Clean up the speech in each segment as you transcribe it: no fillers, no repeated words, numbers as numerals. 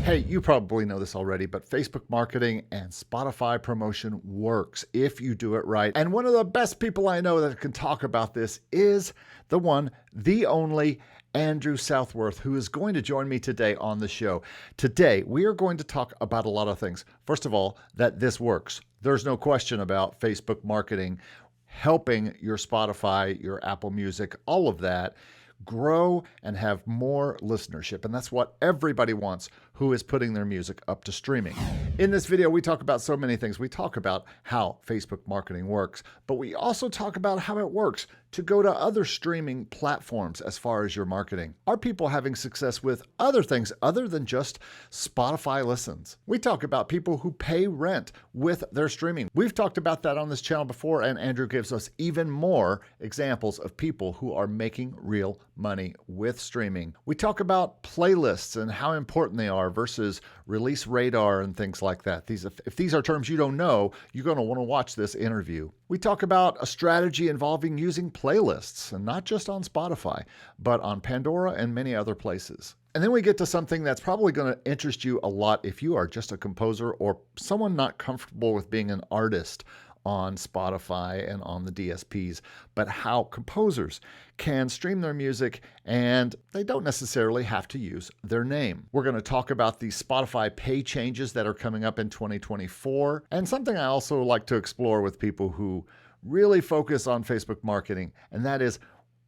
Hey, you probably know this already, but Facebook marketing and Spotify promotion works if you do it right. And one of the best people I know that can talk about this is the one, the only Andrew Southworth, who is going to join me today on the show. Today, we are going to talk about a lot of things. First of all, that this works. There's no question about Facebook marketing helping your Spotify, your Apple Music, all of that grow and have more listenership. And that's what everybody wants who is putting their music up to streaming. In this video, we talk about so many things. We talk about how Facebook marketing works, but we also talk about how it works to go to other streaming platforms as far as your marketing. Are people having success with other things other than just Spotify listens? We talk about people who pay rent with their streaming. We've talked about that on this channel before, and Andrew gives us even more examples of people who are making real money with streaming. We talk about playlists and how important they are versus release radar and things like that. If these are terms you don't know, you're going to want to watch this interview. We talk about a strategy involving using playlists, and not just on Spotify, but on Pandora and many other places. And then we get to something that's probably going to interest you a lot if you are just a composer or someone not comfortable with being an artist on Spotify and on the DSPs, but how composers can stream their music and they don't necessarily have to use their name. We're going to talk about the Spotify pay changes that are coming up in 2024, and something I also like to explore with people who really focus on Facebook marketing, and that is,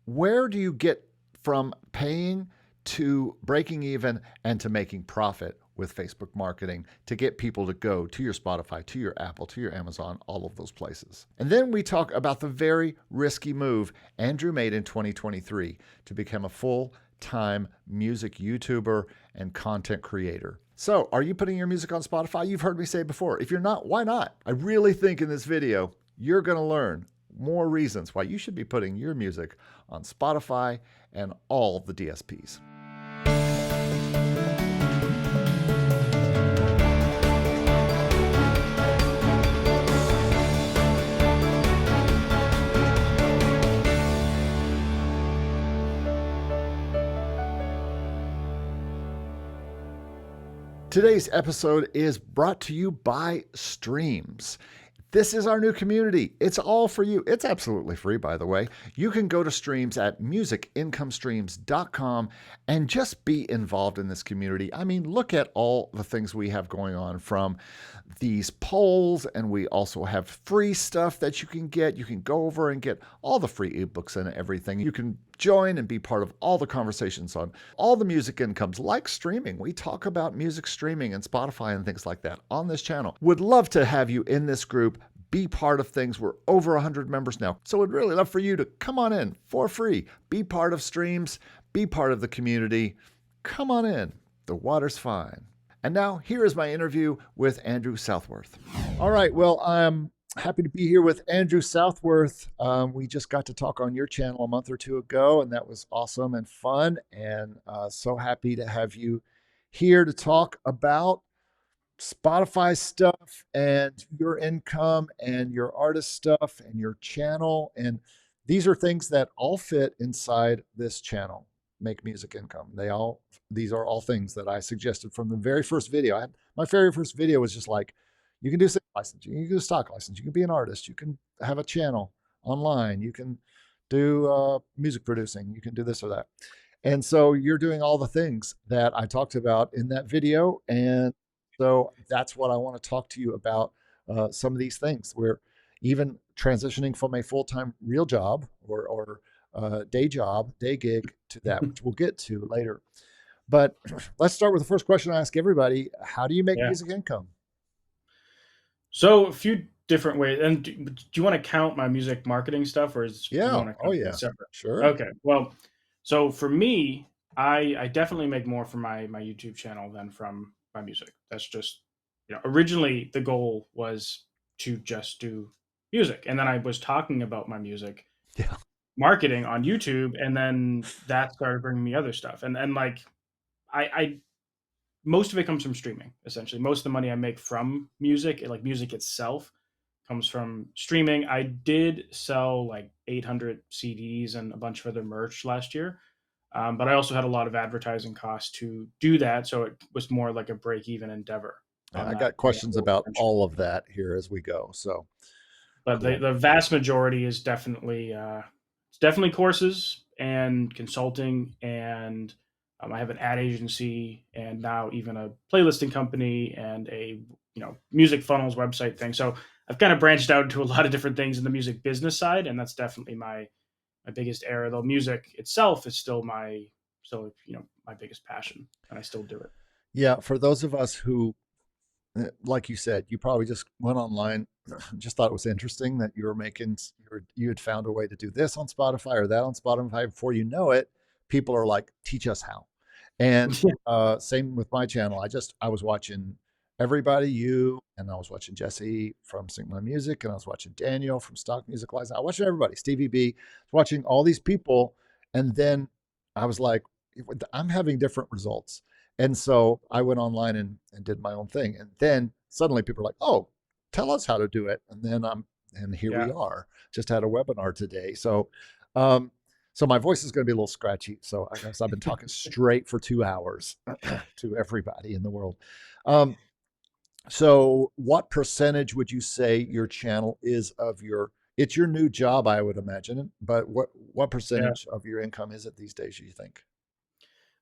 where do you get from paying to breaking even and to making profit with Facebook marketing to get people to go to your Spotify, to your Apple, to your Amazon, all of those places. And then we talk about the very risky move Andrew made in 2023 to become a full-time music YouTuber and content creator. So, are you putting your music on Spotify? You've heard me say before. If you're not, why not? I really think in this video, you're going to learn more reasons why you should be putting your music on Spotify and all the DSPs. Today's episode is brought to you by Streams. This is our new community. It's all for you. It's absolutely free, by the way. You can go to Streams at musicincomestreams.com and just be involved in this community. I mean, look at all the things we have going on, from these polls, and we also have free stuff that you can get. You can go over and get all the free ebooks and everything. You can join and be part of all the conversations on all the music incomes, like streaming. We talk about music streaming and Spotify and things like that on this channel. Would love to have you in this group, be part of things. We're over 100 members now, so we'd really love for you to come on in for free. Be part of Streams, be part of the community. Come on in. The water's fine. And now, here is my interview with Andrew Southworth. All right, well, I'm happy to be here with Andrew Southworth. We just got to talk on your channel a month or two ago, and that was awesome and fun. And so happy to have you here to talk about Spotify stuff and your income and your artist stuff and your channel. And these are things that all fit inside this channel, Make Music Income. These are all things that I suggested from the very first video. My very first video was just like, you can do sales licensing, you can do stock license, you can be an artist, you can have a channel online, you can do music producing, you can do this or that. And so you're doing all the things that I talked about in that video. And so that's what I want to talk to you about, some of these things. We're even transitioning from a full-time real job or day job, day gig, to that, which we'll get to later. But let's start with the first question I ask everybody. How do you make music income? So a few different ways. And do you want to count my music marketing stuff, or is you want to count it separate? Sure. Okay. Well, so for me, I definitely make more from my YouTube channel than from my music. That's just, originally the goal was to just do music, and then I was talking about my music marketing on YouTube, and then that started bringing me other stuff, and like I most of it comes from streaming. Essentially, most of the money I make from music, like music itself, comes from streaming. I did sell like 800 CDs and a bunch of other merch last year. But I also had a lot of advertising costs to do that, so it was more like a break-even endeavor Yeah, on I that got questions whole about venture. all of that here as we go. So But the cool. the vast majority is definitely it's definitely courses and consulting, and I have an ad agency and now even a playlisting company and a music funnels website thing. So I've kind of branched out into a lot of different things in the music business side, and that's definitely my biggest area. Though music itself is still my biggest passion, and I still do it. Yeah, for those of us who, like you said, you probably just went online, just thought it was interesting that you were making, you had found a way to do this on Spotify or that on Spotify. Before you know it, people are like, teach us how. And same with my channel. I was watching everybody, you, and I was watching Jesse from Sync My Music, and I was watching Daniel from Stock Music License. I was watching everybody, Stevie B, watching all these people. And then I was like, I'm having different results. And so I went online and did my own thing. And then suddenly people are like, oh, tell us how to do it. And here we Yeah. are. Just had a webinar today. Um, so my voice is going to be a little scratchy. So I guess I've been talking straight for 2 hours to everybody in the world. Um, so what percentage would you say your channel is of it's your new job, I would imagine, but what Yeah. percentage of your income is it these days, do you think?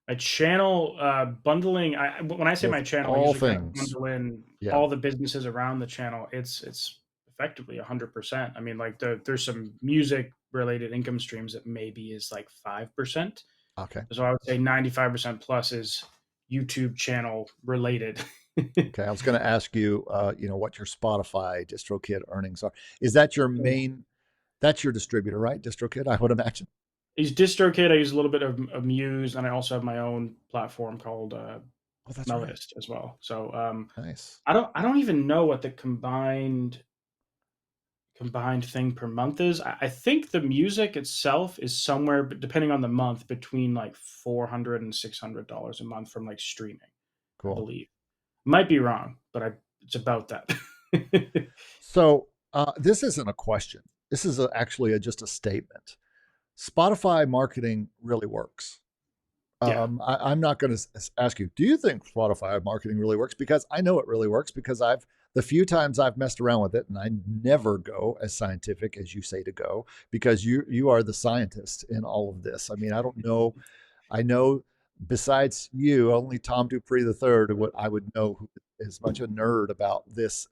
My channel bundling. When I say With my channel, I all usually kind of things. bundle in Yeah. all the businesses around the channel. It's effectively 100%. I mean, like there's some music related income streams that maybe is like 5%. Okay. So I would say 95% plus is YouTube channel related. Okay, I was going to ask you, what your Spotify DistroKid earnings are. Is that your main? That's your distributor, right? DistroKid, I would imagine. Use DistroKid. I use a little bit of Muse, and I also have my own platform called Oh, that's right. Melodist as well. So Nice. I don't even know what the combined thing per month is. I think the music itself is somewhere, but depending on the month, between like $400 and $600 a month from like streaming, I Cool. believe. Might be wrong, but it's about that. So this isn't a question. This is actually just a statement. Spotify marketing really works. Yeah. I'm not going to ask you, do you think Spotify marketing really works? Because I know it really works because the few times I've messed around with it, and I never go as scientific as you say to go, because you are the scientist in all of this. I mean, I don't know. I know besides you, only Tom Dupree the third would I would know who is much a nerd about this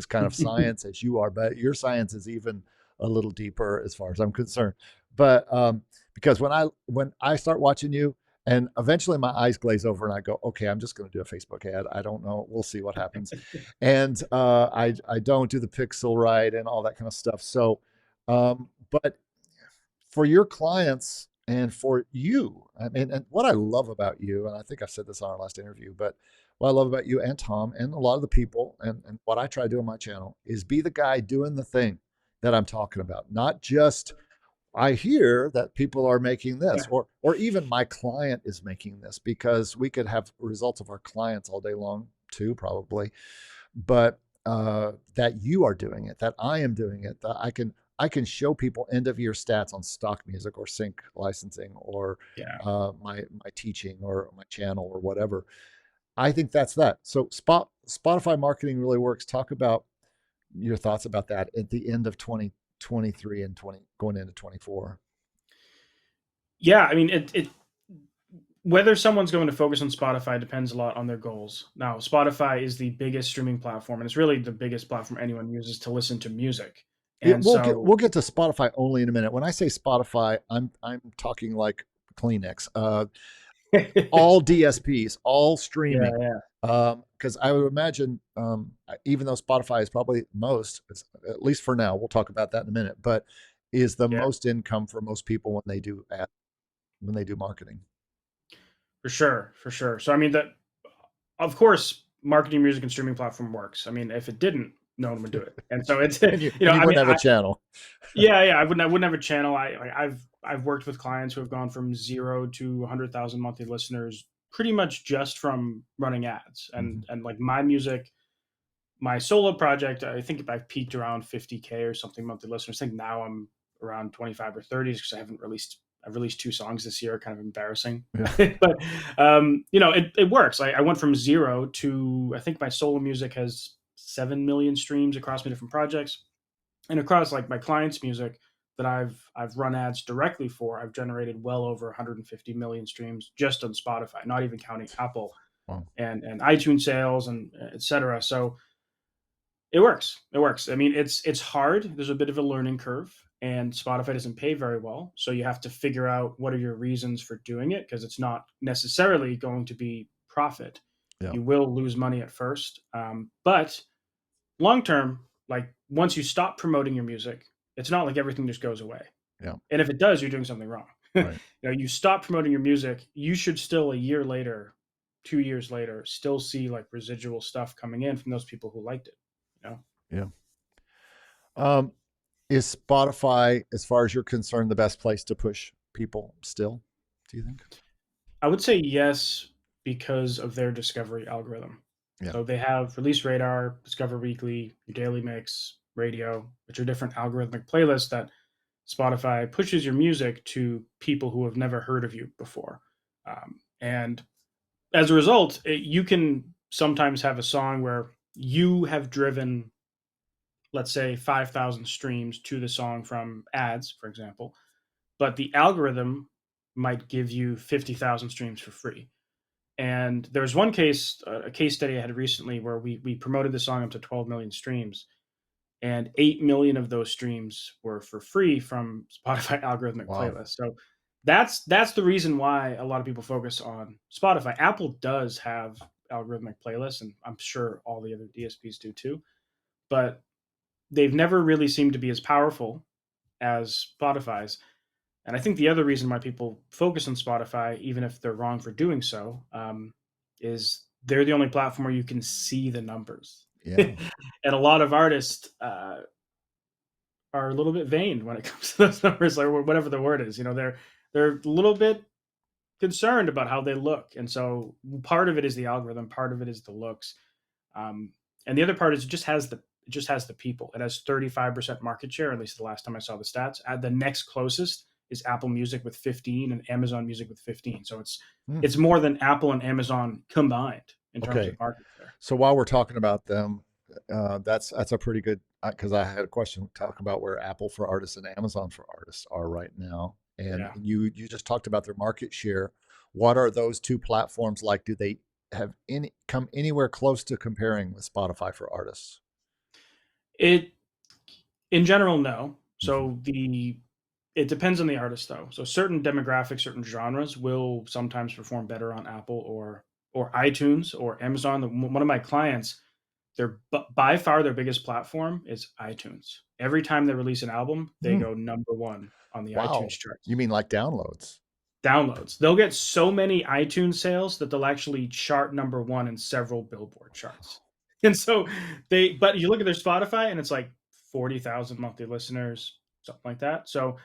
kind of science as you are, but your science is even a little deeper as far as I'm concerned. But because when I start watching you, and eventually my eyes glaze over and I go, okay, I'm just going to do a Facebook ad. I don't know. We'll see what happens. And I don't do the pixel right and all that kind of stuff. So, but for your clients and for you, I mean, and what I love about you, and I think I've said this on our last interview, but what I love about you and Tom and a lot of the people, and what I try to do on my channel is be the guy doing the thing that I'm talking about, not just I hear that people are making this, Yeah. or even my client is making this, because we could have results of our clients all day long too, probably. But that you are doing it, that I am doing it, that I can show people end of year stats on stock music or sync licensing or Yeah. my teaching or my channel or whatever. I think that's that. So Spotify marketing really works. Talk about your thoughts about that at the end of 2023 and 20 going into 24. Yeah. I mean, it whether someone's going to focus on Spotify depends a lot on their goals. Now, Spotify is the biggest streaming platform, and it's really the biggest platform anyone uses to listen to music. Yeah, And we'll get so, we'll get to Spotify only in a minute. When I say Spotify, I'm talking like Kleenex. yeah, All DSPs, all streaming. yeah, Because I would imagine, even though Spotify is probably at least for now, we'll talk about that in a minute, but is the yeah, most income for most people when they do marketing. for sure, for sure. So, I mean, that of course, marketing music and streaming platform works. I mean, if it didn't, no one would do it. And so it's, And you I mean, wouldn't have a channel. yeah, yeah, I wouldn't have a channel. I've worked with clients who have gone from 0 to 100,000 monthly listeners pretty much just from running ads. Mhm. And like my music, my solo project, I think I've peaked around 50K or something monthly listeners. I think now I'm around 25 or 30 because I haven't released I've released 2 songs this year, kind of embarrassing, Yeah. but it works. I went from 0 to, I think my solo music has 7 million streams across my different projects, and across like my clients' music that I've run ads directly for. I've generated well over 150 million streams just on Spotify, not even counting Apple Wow. and iTunes sales and etc. So it works. It works. I mean, it's hard. There's a bit of a learning curve, and Spotify doesn't pay very well. So you have to figure out what are your reasons for doing it, because it's not necessarily going to be profit. Yeah. You will lose money at first, but long term, like once you stop promoting your music, it's not like everything just goes away. Yeah. And if it does, you're doing something wrong. Right. You stop promoting your music, you should still a year later, 2 years later, still see like residual stuff coming in from those people who liked it. You know. Yeah. Um, is Spotify, as far as you're concerned, the best place to push people still, do you think? I would say yes, because of their discovery algorithm. Yeah. So they have Release Radar, Discover Weekly, your Daily Mix, Radio, which are different algorithmic playlists that Spotify pushes your music to people who have never heard of you before. And as a result, you can sometimes have a song where you have driven, let's say, 5,000 streams to the song from ads, for example, but the algorithm might give you 50,000 streams for free. And there's one case, a case study I had recently where we promoted the song up to 12 million streams, and 8 million of those streams were for free from Spotify algorithmic Wow. playlists. So that's the reason why a lot of people focus on Spotify. Apple does have algorithmic playlists, and I'm sure all the other DSPs do too, but they've never really seemed to be as powerful as Spotify's. And I think the other reason why people focus on Spotify, even if they're wrong for doing so, is they're the only platform where you can see the numbers. Yeah. And a lot of artists are a little bit vain when it comes to those numbers, or whatever the word is. They're a little bit concerned about how they look, and so part of it is the algorithm, part of it is the looks, um, and the other part is it just has the people. It has 35% market share, at least the last time I saw the stats. The next closest is Apple Music with 15 and Amazon Music with 15. So Hmm. it's more than Apple and Amazon combined in terms Okay. of market share. So while we're talking about them, that's a pretty good, because I had a question talk about where Apple for artists and Amazon for artists are right now, and Yeah. you just talked about their market share. What are those two platforms like? Do they have any come anywhere close to comparing with Spotify for artists? It In general, no. Hmm. So it depends on the artist though. So certain demographics, certain genres will sometimes perform better on Apple or iTunes or Amazon. One of my clients, by far their biggest platform is iTunes. Every time they release an album, they Hmm. go number one on the iTunes Wow. You charts. mean like downloads? Downloads. They'll get so many iTunes sales that they'll actually chart number one in several Billboard charts. And so but you look at their Spotify and it's like 40,000 monthly listeners, something like that. So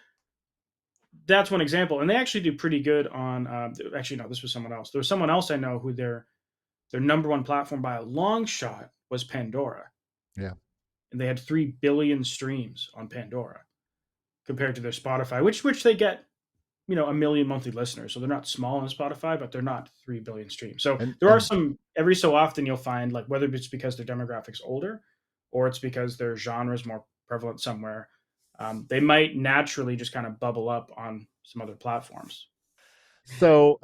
that's one example. And they actually do pretty good on, actually, no, this was someone else. There was someone else I know who their number one platform by a long shot was Pandora. Yeah. And they had 3 billion streams on Pandora compared to their Spotify, which they get, 1 million monthly listeners. So they're not small on Spotify, but they're not 3 billion streams. So And there are and some, every so often you'll find, like, whether it's because their demographic's older or it's because their genre is more prevalent somewhere, they might naturally just kind of bubble up on some other platforms. so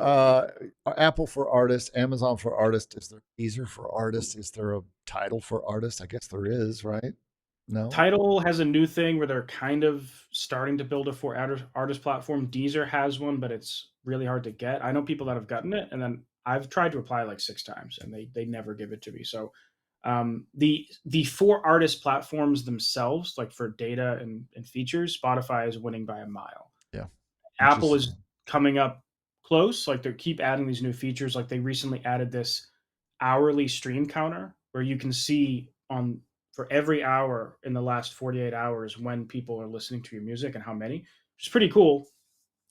Apple for artists, Amazon for artists. Is there Deezer for artists? Is there a title for artists? I guess there is, right? No? Tidal has a new thing where they're kind of starting to build a for artist platform. Deezer has one, but it's really hard to get. I know people that have gotten it, and then I've tried to apply like 6 times, and they never give it to me. So the for artist platforms themselves, like for data and features, Spotify is winning by a mile. Yeah. Apple Interesting. is coming up close. Like they keep adding these new features. Like they recently added this hourly stream counter where you can see on for every hour in the last 48 hours when people are listening to your music and how many, which is pretty cool.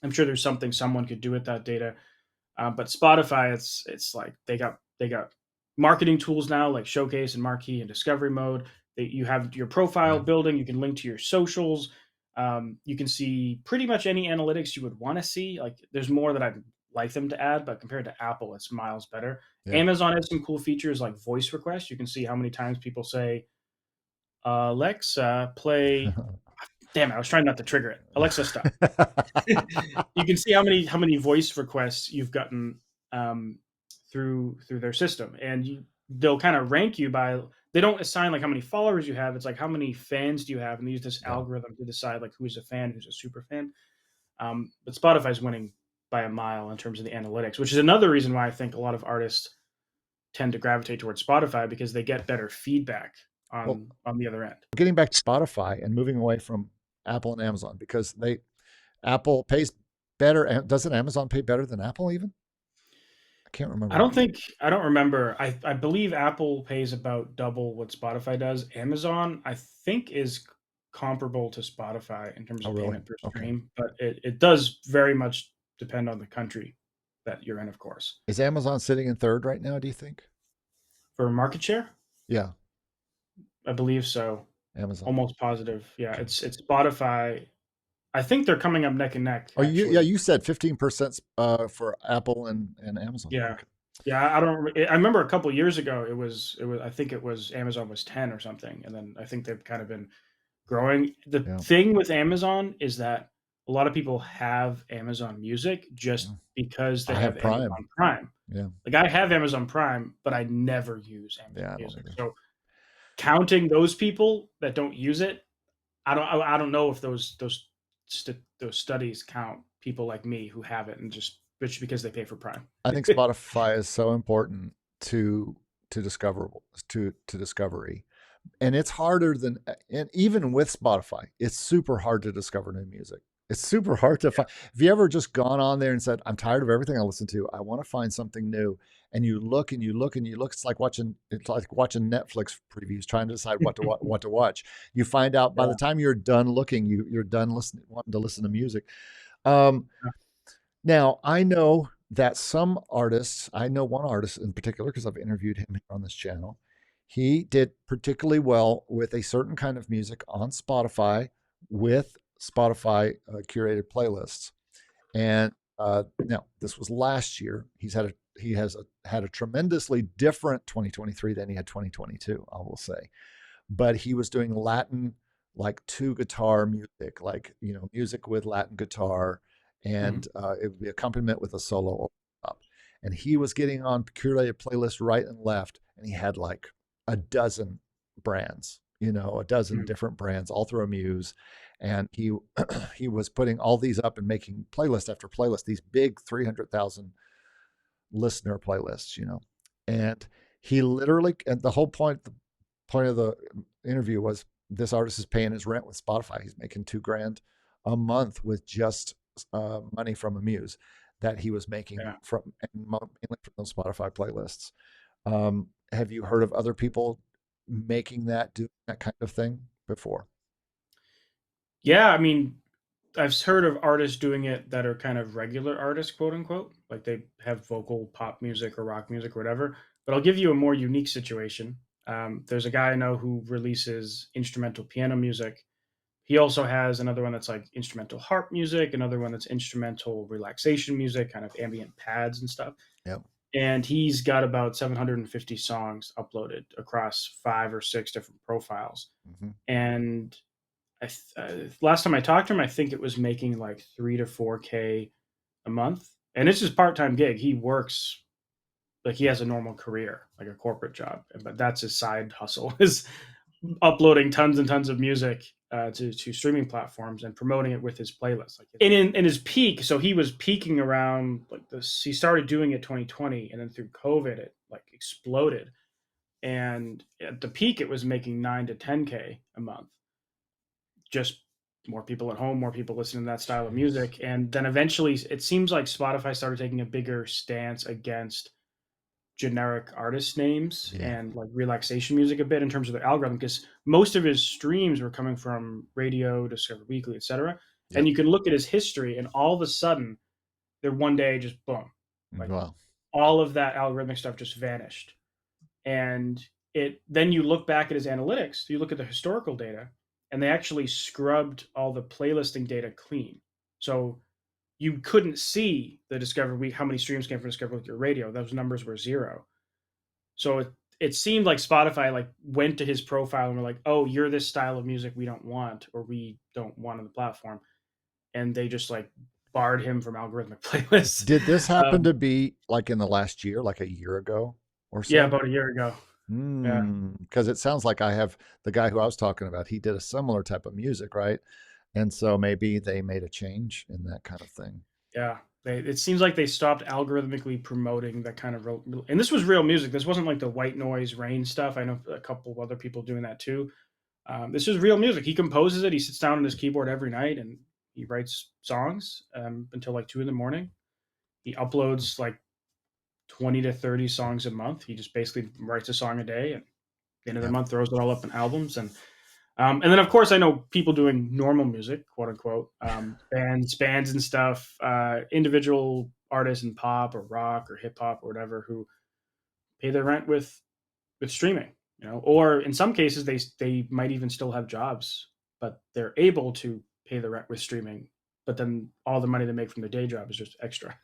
I'm sure there's something someone could do with that data. But Spotify, it's like they got marketing tools now like Showcase and Marquee and Discovery Mode. You have your profile Yeah. building. You can link to your socials. You can see pretty much any analytics you would want to see. Like there's more that I'd like them to add, but compared to Apple, it's miles better. Yeah. Amazon has some cool features like voice requests. You can see how many times people say, Alexa, play. Damn it, I was trying not to trigger it. Alexa, stop. You can see how many voice requests you've gotten through their system, and they'll kind of rank you by. They don't assign like how many followers you have. It's like how many fans do you have, and they use this Yeah. algorithm to decide like who's a fan, who's a super fan. But Spotify's winning by a mile in terms of the analytics, which is another reason why I think a lot of artists tend to gravitate towards Spotify because they get better feedback Well, on the other end. getting back to Spotify and moving away from Apple and Amazon, because Apple pays better. Doesn't Amazon pay better than Apple even? I can't remember. I don't remember. I believe Apple pays about double what Spotify does. Amazon, I think, is comparable to Spotify in terms Oh, of really? payment per Okay. stream, but it does very much depend on the country that you're in, of course. Is Amazon sitting in third right now, do you think? For market share, Yeah, I believe so. Amazon. Almost positive. Yeah, Okay. it's Spotify. I think they're coming up neck and neck, Oh, yeah, actually. you said 15% for Apple and Amazon. Yeah. Okay. Yeah, I remember a couple years ago it was I think it was Amazon was 10 or something, and then I think they've kind of been growing. The Yeah. thing with Amazon is that a lot of people have Amazon Music Yeah. just because they I have have Prime. Amazon Prime. Yeah. Like I have Amazon Prime, but I never use Amazon Yeah, I don't Music. either. So counting those people that don't use it, I don't know if those studies count people like me who have it and just because they pay for Prime. I think Spotify is so important to discoverable to discovery. And it's harder than, and even with Spotify, it's super hard to discover new music. It's super hard to find. Have you ever just gone on there and said, I'm tired of everything I listen to. I want to find something new. And you look and you look and you look. It's like watching Netflix previews, trying to decide what to watch. You find out by the Yeah. time you're done looking, you're done listening, wanting to listen to music. Um, Now, I know that some artists, I know one artist in particular because I've interviewed him here on this channel. He did particularly well with a certain kind of music on Spotify with Spotify curated playlists. And now this was last year. Had a tremendously different 2023 than he had 2022, I will say. But he was doing Latin, like two guitar music, like, music with Latin guitar, Mhm. and it would be accompaniment with a solo over top. And he was getting on curated playlists right and left, and he had like a dozen brands, a dozen Mhm. different brands all through a Muse, and he he was putting all these up and making playlist after playlist, these big 300,000 listener playlists. And he literally, and the point of the interview was this artist is paying his rent with Spotify. He's making $2,000 a month with just money from a Muse that he was making Yeah. mainly from those Spotify playlists. Have you heard of other people doing that kind of thing before? Yeah, I mean, I've heard of artists doing it that are kind of regular artists, quote unquote, like they have vocal pop music or rock music or whatever. But I'll give you a more unique situation. There's a guy I know who releases instrumental piano music. He also has another one that's like instrumental harp music, another one that's instrumental relaxation music, kind of ambient pads and stuff. Yep. And he's got about 750 songs uploaded across 5 or 6 different profiles. Hmm. And last time I talked to him, I think it was making like 3 to 4K a month, and it's his part-time gig. He works like he has a normal career, like a corporate job, but that's his side hustle is uploading tons and tons of music to streaming platforms and promoting it with his playlist. Like in his peak, so he was peaking around like this. He started doing it 2020, and then through COVID, it like exploded. And at the peak, it was making 9 to 10K a month. Just more people at home, more people listening to that style of Jeez. music. And then eventually it seems like Spotify started taking a bigger stance against generic artist names Yeah. and like relaxation music a bit in terms of their algorithm because most of his streams were coming from radio, Discover Weekly, etc. And Yep. you can look at his history and all of a sudden they're one day just boom. Like Wow. all of that algorithmic stuff just vanished. And it then you look back at his analytics, you look at the historical data, and they actually scrubbed all the playlisting data clean. So you couldn't see the Discover Week, how many streams came from Discover Weekly Radio. Those numbers were zero. So it seemed like Spotify like went to his profile and were like, "Oh, you're this style of music we don't want, or we don't want on the platform," and they just like barred him from algorithmic playlists. Did this happen Um, to be like in the last year, like a year ago or yeah, so? about a year ago. Yeah, Because it sounds like I have the guy who I was talking about, he did a similar type of music, right? And so maybe they made a change in that kind of thing. yeah. It seems like they stopped algorithmically promoting that kind of and this was real music. This wasn't like the white noise rain stuff. I know a couple of other people doing that too. This is real music. He composes it. He sits down on his keyboard every night and he writes songs until like 2 in the morning. He uploads like 20 to 30 songs a month. He just basically writes a song a day, and at the end of the Yeah. month throws it all up in albums. And then of course I know people doing normal music, quote unquote, bands and stuff, individual artists in pop or rock or hip hop or whatever who pay their rent with streaming, or in some cases they might even still have jobs, but they're able to pay the rent with streaming. But then all the money they make from their day job is just extra,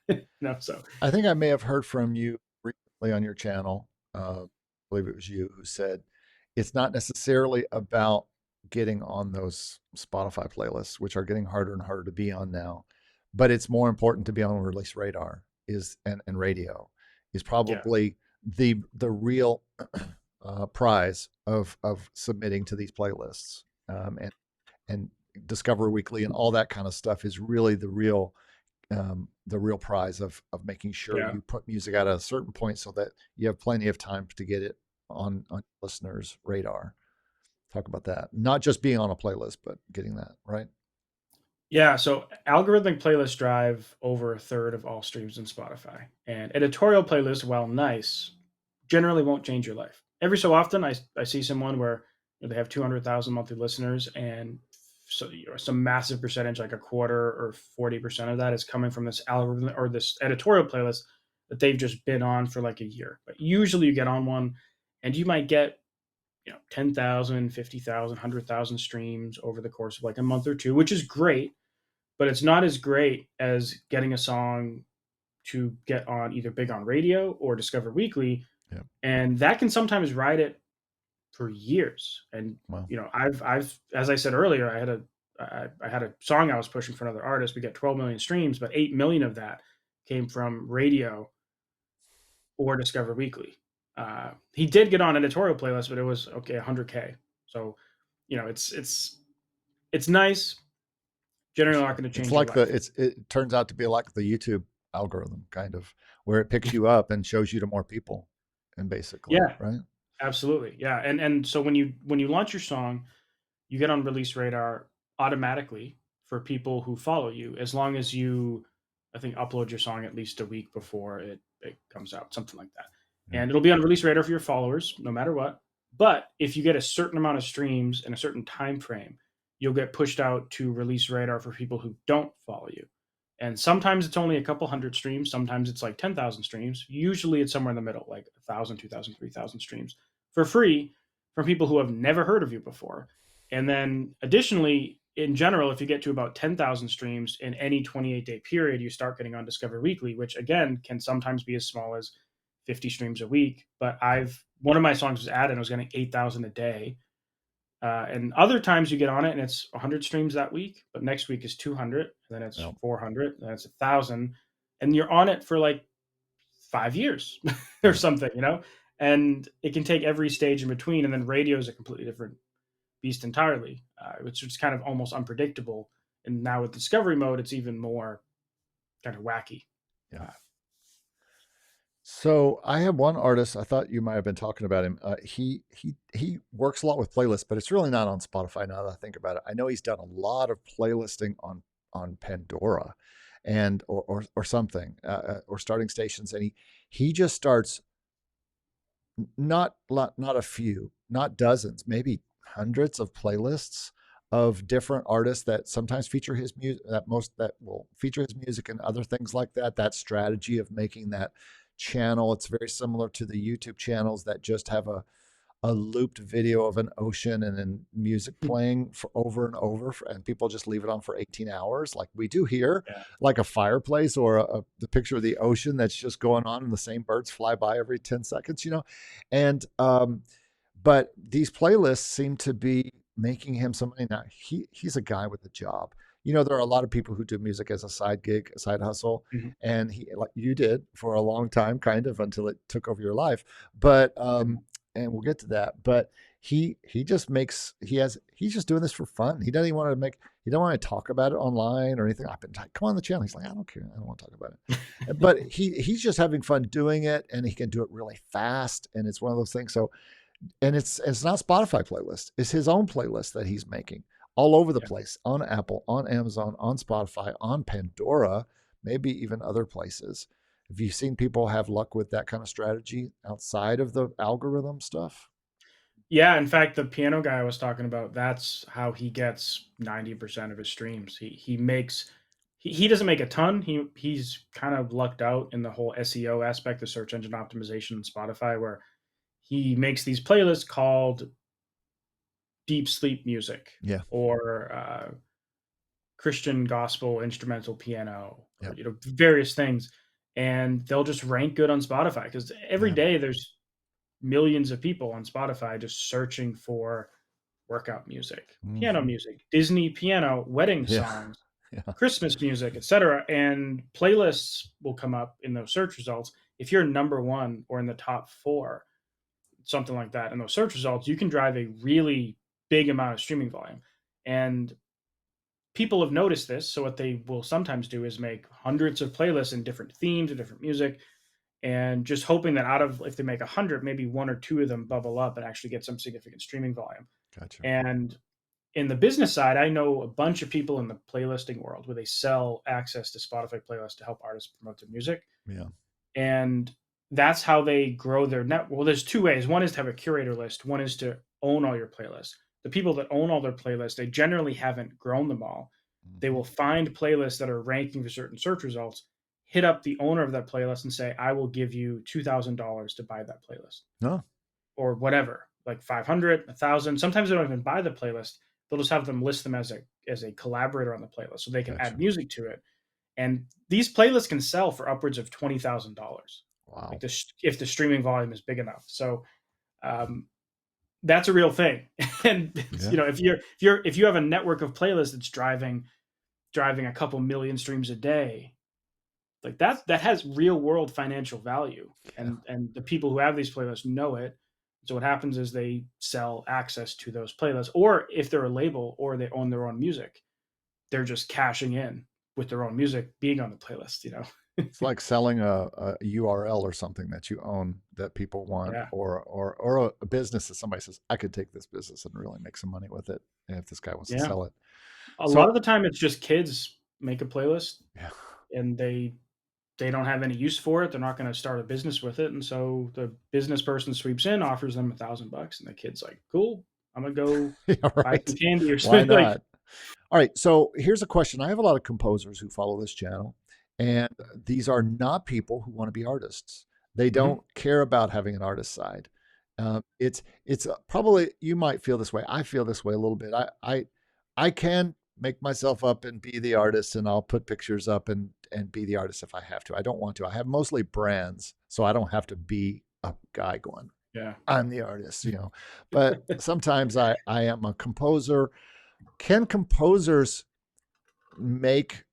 So I think I may have heard from you recently on your channel. I believe it was you who said it's not necessarily about getting on those Spotify playlists, which are getting harder and harder to be on now, but it's more important to be on release radar is and radio is yeah, probably the real prize of submitting to these playlists, and Discover Weekly and all that kind of stuff is really the real prize of making sure yeah. you put music out at a certain point so that you have plenty of time to get it on listeners' radar. Talk about that. Not just being on a playlist, but getting that right. Yeah, so algorithmic playlists drive over a third of all streams in Spotify. And editorial playlists, while nice, generally won't change your life. Every so often, I see someone where they have 200,000 monthly listeners, and so some massive percentage, like a quarter or 40% of that, is coming from this algorithm or this editorial playlist that they've just been on for like a year. But usually, you get on one, and you might get 10,000, 50,000, 100,000 streams over the course of like a month or two, which is great, but it's not as great as getting a song to get on either big on radio or Discover Weekly, Yeah. and that can sometimes ride it for years. And Well, I've as I said earlier, I had a song I was pushing for another artist. We get 12 million streams, but 8 million of that came from radio or Discover Weekly. He did get on editorial playlist, but it was okay 100K. So it's nice. Generally not going to it's change your like life. it turns out to be like the YouTube algorithm kind of where it picks you up and shows you to more people, and basically, Yeah, right? absolutely. Yeah. And so when you launch your song, you get on release radar automatically for people who follow you, as long as you, I think, upload your song at least a week before it comes out, something like that. Yeah. And it'll be on release radar for your followers, no matter what. But if you get a certain amount of streams in a certain time frame, you'll get pushed out to release radar for people who don't follow you. And sometimes it's only a couple hundred streams. Sometimes it's like 10,000 streams. Usually it's somewhere in the middle, like 1,000, 2,000, 3,000 streams for free from people who have never heard of you before. And then additionally, in general, if you get to about 10,000 streams in any 28-day period, you start getting on Discover Weekly, which again can sometimes be as small as 50 streams a week. But one of my songs was added, and I was getting 8,000 a day. And other times you get on it and it's 100 streams that week, but next week is 200, and then it's Yeah. 400, then it's 1,000, and you're on it for like 5 years or Yeah. something. And it can take every stage in between. And then radio is a completely different beast entirely, which is kind of almost unpredictable. And now with discovery mode, it's even more kind of wacky. Yeah. Uh, So I have one artist. I thought you might have been talking about him. He works a lot with playlists, but it's really not on Spotify now that I think about it. I know he's done a lot of playlisting on Pandora, and or something, or starting stations, and he just starts not a few, not dozens, maybe hundreds of playlists of different artists that sometimes feature his music, that will feature his music and other things like that. That strategy of making that channel, it's very similar to the YouTube channels that just have a looped video of an ocean and then music playing for over and over, and people just leave it on for 18 hours like we do here, Yeah. like a fireplace or the picture of the ocean that's just going on and the same birds fly by every 10 seconds, and but these playlists seem to be making him some money. Now he's a guy with a job. There are a lot of people who do music as a side gig, a side hustle, Mhm. and he, like you did for a long time, kind of until it took over your life. But and we'll get to that. But he just makes he's just doing this for fun. He doesn't even want to make he don't want to talk about it online or anything. I've been like, come on the channel. He's like, I don't care. I don't want to talk about it. But he's just having fun doing it, and he can do it really fast. And it's one of those things. So, and it's not Spotify playlist. It's his own playlist that he's making all over the Yeah. place, on Apple, on Amazon, on Spotify, on Pandora, maybe even other places. Have you seen people have luck with that kind of strategy outside of the algorithm stuff? Yeah, in fact, the piano guy I was talking about, that's how he gets 90% of his streams. He doesn't make a ton. He's kind of lucked out in the whole SEO aspect, the search engine optimization in Spotify, where he makes these playlists called deep sleep music Yeah. or Christian gospel instrumental piano, or Yep. various things, and they'll just rank good on Spotify because every Yeah. day there's millions of people on Spotify just searching for workout music, piano Mm-hmm. music, Disney piano, wedding Yeah. songs, Yeah. Christmas music, etc. And playlists will come up in those search results. If you're number one or in the top four, something like that, in those search results, you can drive a really big amount of streaming volume. And people have noticed this. So what they will sometimes do is make hundreds of playlists in different themes or different music, and just hoping that out of if they make 100, maybe one or two of them bubble up and actually get some significant streaming volume. Gotcha. And in the business side, I know a bunch of people in the playlisting world where they sell access to Spotify playlists to help artists promote their music. Yeah. And that's how they grow their net. Well, there's two ways. One is to have a curator list. One is to own all your playlists. The people that own all their playlists, they generally haven't grown them all. They Mm-hmm. will find playlists that are ranking for certain search results, hit up the owner of that playlist and say, I will give you $2,000 to buy that playlist No. or whatever, like 500, 1,000. Sometimes they don't even buy the playlist. They'll just have them list them as a collaborator on the playlist so they can add Gotcha. music to it. And these playlists can sell for upwards of $20,000, like Wow. if the streaming volume is big enough. So um, that's a real thing. And Yeah. if you have a network of playlists that's driving a couple million streams a day, like that has real world financial value, Yeah. and the people who have these playlists know it. So what happens is they sell access to those playlists, or if they're a label or they own their own music, they're just cashing in with their own music being on the playlist. It's like selling a URL or something that you own that people want, Yeah. or a business that somebody says, I could take this business and really make some money with it if this guy wants to Yeah. sell it. A lot So of the time it's just kids make a playlist yeah. and they don't have any use for it. They're not going to start a business with it. And so the business person sweeps in, offers them $1,000, and the kid's like, cool, I'm going to go Yeah, buy some right. candy or Why something. Like, not? All right. So here's a question. I have a lot of composers who follow this channel, and these are not people who want to be artists. They mhm. don't care about having an artist side. It's probably you might feel this way. I feel this way a little bit. I can make myself up and be the artist, and I'll put pictures up and be the artist if I have to. I don't want to. I have mostly brands, so I don't have to be a guy going, Yeah. I'm the artist. But sometimes I am a composer. Can composers make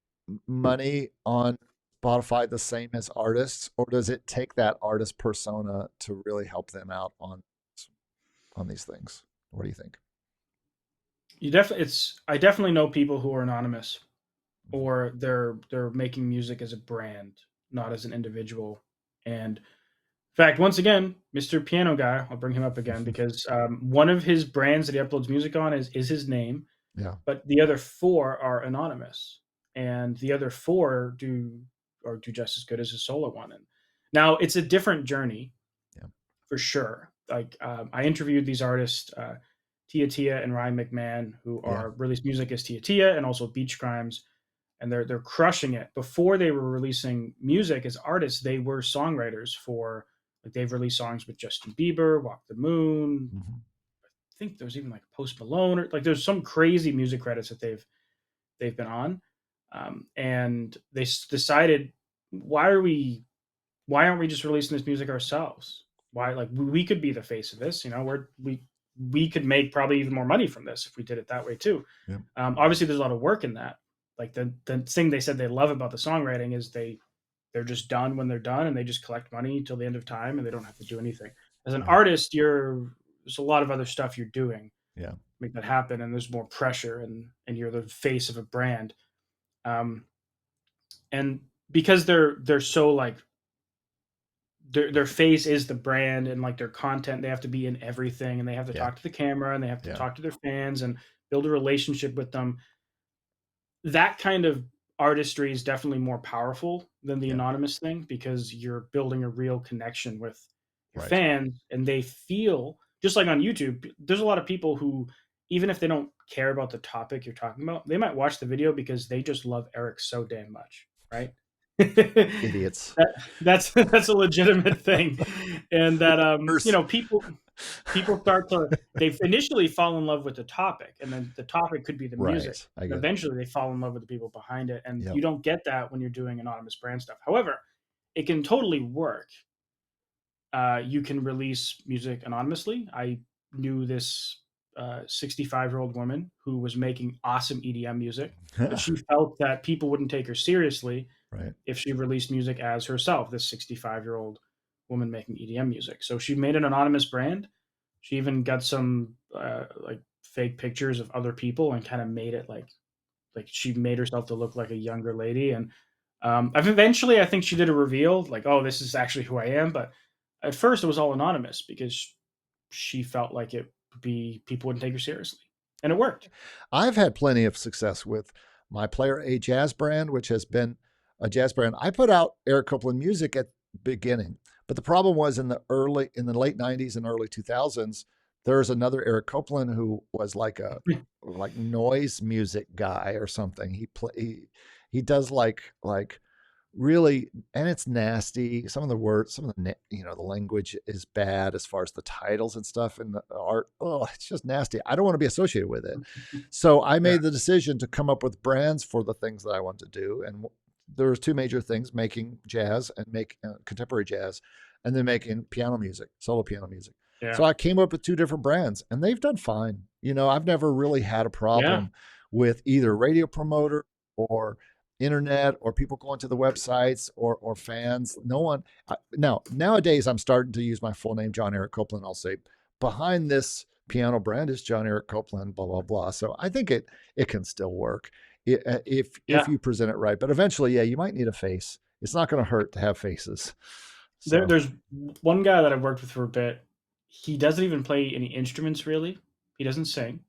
money on Spotify the same as artists, or does it take that artist persona to really help them out on these things? What do you think? I definitely know people who are anonymous, or they're making music as a brand, not as an individual. And in fact, once again, Mr. Piano Guy, I'll bring him up again because one of his brands that he uploads music on is his name, Yeah, but the other four are anonymous, and the other four do just as good as his solo one. And now it's a different journey yeah, for sure. Like I interviewed these artists, Tia Tia and Ryan McMahon, who yeah. are released music as Tia Tia and also Beach Crimes, and they're crushing it. Before they were releasing music as artists, they were songwriters for Like they've released songs with Justin Bieber, Walk the Moon. Mm-hmm. I think there's even like Post Malone, or like there's some crazy music credits that they've been on, and they decided, why are why aren't we just releasing this music ourselves? Why, like we could be the face of this, we could make probably even more money from this if we did it that way too. Yeah. Obviously, there's a lot of work in that. Like the thing they said they love about the songwriting is they're just done when they're done, and they just collect money till the end of time, and they don't have to do anything. As an artist, there's a lot of other stuff you're doing Yeah. make that happen, and there's more pressure, and you're the face of a brand. Um, and because they're so like their face is the brand, and like their content, they have to be in everything, and they have to Yeah. talk to the camera, and they have to Yeah. talk to their fans and build a relationship with them. That kind of artistry is definitely more powerful than the Yeah. anonymous thing, because you're building a real connection with your Right. fans, and they feel just like on YouTube. There's a lot of people who, even if they don't care about the topic you're talking about, they might watch the video because they just love Eric so damn much, right? Idiots. That's a legitimate thing, and that Worse. people start to, they initially fall in love with the topic, and then the topic could be the music. Right. I And get it. eventually they fall in love with the people behind it, and Yep. you don't get that when you're doing anonymous brand stuff. However, it can totally work. You can release music anonymously. I knew this 65-year-old woman who was making awesome EDM music, but she felt that people wouldn't take her seriously Right. if she released music as herself, this 65-year-old woman making EDM music. So she made an anonymous brand. She even got some like fake pictures of other people and kind of made it like she made herself to look like a younger lady. And eventually, I think she did a reveal, like, oh, this is actually who I am. But at first, it was all anonymous because she felt like it would be, people wouldn't take her seriously, and it worked. I've had plenty of success with my Player A jazz brand, which has been a jazz brand. I put out Eric Copeland music at the beginning, but the problem was in the late 90s and early 2000s, there was another Eric Copeland who was like noise music guy or something. He does like really, and it's nasty. Some of the words, some of the the language is bad as far as the titles and stuff, and the art. Oh, it's just nasty. I don't want to be associated with it. So I Yeah. made the decision to come up with brands for the things that I want to do, and there's two major things: making jazz and make contemporary jazz, and then making piano music, solo piano music. So Yeah. I came up with two different brands, and they've done fine. I've never really had a Yeah. problem with either radio promoter or internet or people going to the websites or fans. No one. Now, nowadays, I'm starting to use my full name, John Eric Copeland. I'll say behind this piano brand is John Eric Copeland, blah, blah, blah. So I think it can still work if Yeah. you present it right. But eventually, yeah, you might need a face. It's not going to hurt to have faces. So There's one guy that I've worked with for a bit. He doesn't even play any instruments really. He doesn't sing.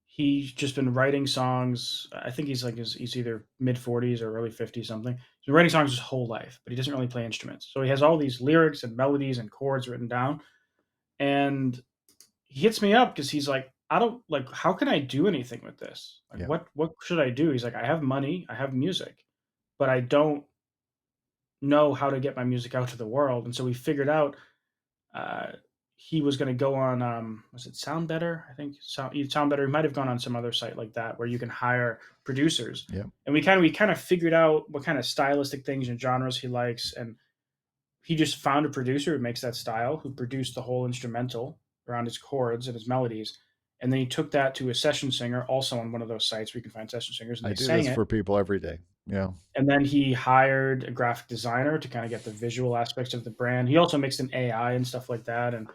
He's just been writing songs. I think he's either mid 40s or early 50s something. He's been writing songs his whole life, but he doesn't really play instruments. So he has all these lyrics and melodies and chords written down. And he hits me up because he's like, I don't like, how can I do anything with this? Like, yeah, what should I do? He's like, I have money, I have music, but I don't know how to get my music out to the world. And so we figured out uh, he was going to go on, was it Sound Better? I think Sound Better. He might have gone on some other site like that where you can hire producers. yeah, And we kind of figured out what kind of stylistic things and genres he likes, and he just found a producer who makes that style, who produced the whole instrumental around his chords and his melodies. And then he took that to a session singer, also on one of those sites where you can find session singers, and I they do sang this it. for people every day. Yeah, And then he hired a graphic designer to kind of get the visual aspects of the brand. He also mixed in AI and stuff like that. And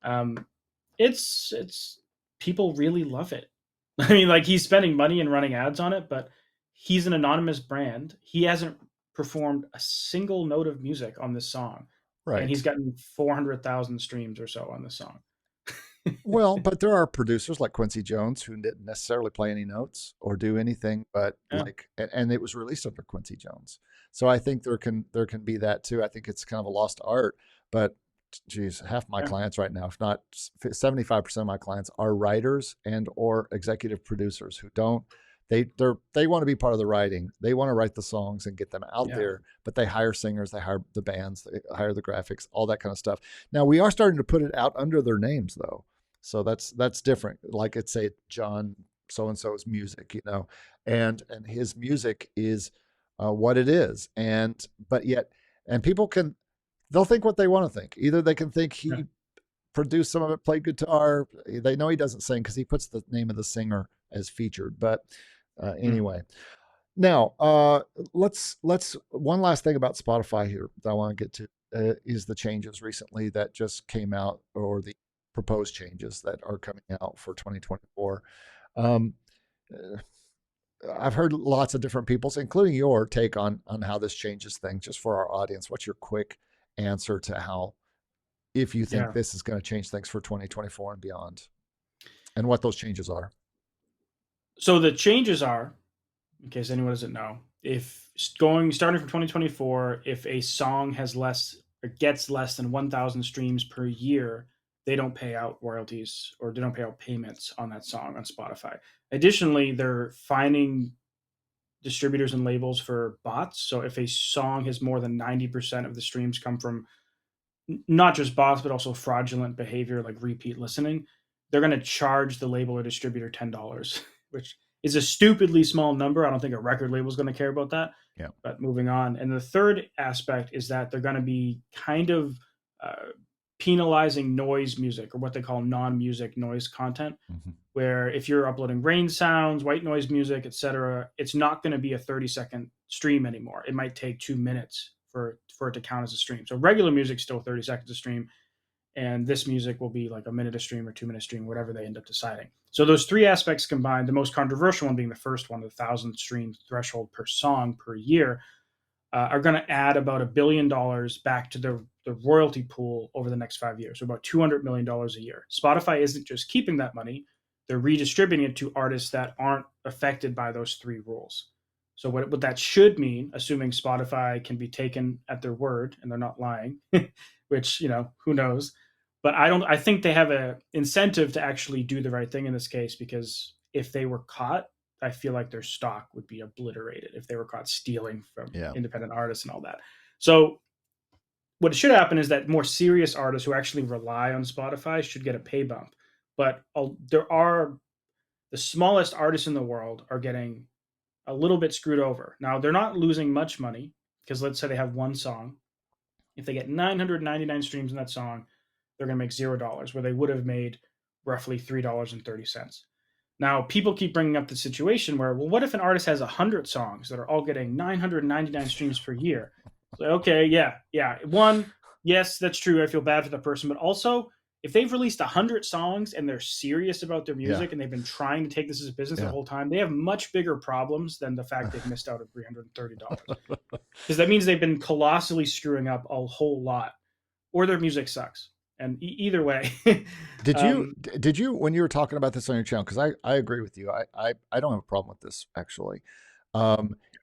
um, it's people really love it. I mean, like, he's spending money and running ads on it, but he's an anonymous brand. He hasn't performed a single note of music on this song, and he's right. gotten 400,000 streams or so on this song. Well, but there are producers like Quincy Jones who didn't necessarily play any notes or do anything, but Yeah, and it was released under Quincy Jones. So I think there can be that too. I think it's kind of a lost art, but geez, half my yeah, clients right now, if not 75% of my clients, are writers and or executive producers who don't. They want to be part of the writing. They want to write the songs and get them out Yeah. there, but they hire singers, they hire the bands, they hire the graphics, all that kind of stuff. Now we are starting to put it out under their names though. So that's different. Like it's say John so and so's music, and his music is what it is. And but yet and people can they'll think what they want to think. Either they can think Yeah. he produced some of it, played guitar. They know he doesn't sing because he puts the name of the singer as featured. But Mm. anyway, now let's one last thing about Spotify here that I want to get to is the changes recently that just came out, or the proposed changes that are coming out for 2024. Um, uh, I've heard lots of different people's, including your take on how this changes things. Just for our audience, what's your quick answer to how, if you think Yeah. this is going to change things for 2024 and beyond, and what those changes are? So the changes are, in case anyone doesn't know, if starting from 2024, if a song has less or gets less than 1,000 streams per year, they don't pay out royalties or they don't pay out payments on that song on Spotify. Additionally, they're fining distributors and labels for bots. So if a song has more than 90% of the streams come from not just bots, but also fraudulent behavior like repeat listening, they're going to charge the label or distributor $10, which is a stupidly small number. I don't think a record label is going to care about that. Yeah. But moving on. And the third aspect is that they're going to be kind of uh, penalizing noise music, or what they call non music noise content, Mm-hmm. where if you're uploading rain sounds, white noise music, etc., it's not going to be a 30-second stream anymore. It might take 2 minutes for it to count as a stream. So regular music still 30 seconds a stream, and this music will be like a minute a stream or 2 minute stream, whatever they end up deciding. So those three aspects combined, the most controversial one being the first one, the 1,000 stream threshold per song per year, are going to add about $1 billion back to the royalty pool over the next 5 years, so about $200 million a year. Spotify isn't just keeping that money; they're redistributing it to artists that aren't affected by those three rules. So what that should mean, assuming Spotify can be taken at their word and they're not lying, which who knows, but I think they have a incentive to actually do the right thing in this case, because if they were caught, I feel like their stock would be obliterated if they were caught stealing from Yeah. independent artists and all that. So what should happen is that more serious artists who actually rely on Spotify should get a pay bump. But there are the smallest artists in the world are getting a little bit screwed over. Now they're not losing much money, because let's say they have one song. If they get 999 streams in that song, they're going to make $0, where they would have made roughly $3.30. Now, people keep bringing up the situation where, well, what if an artist has 100 songs that are all getting 999 streams per year? So, okay, yeah. One, yes, that's true. I feel bad for the person. But also, if they've released 100 songs and they're serious about their Yeah. music and they've been trying to take this as a business the Yeah. whole time, they have much bigger problems than the fact they've missed out on $330. Because that means they've been colossally screwing up a whole lot, or their music sucks. And either way, Did you um, did you when you were talking about this on your channel? Because I agree with you. I don't have a problem with this actually.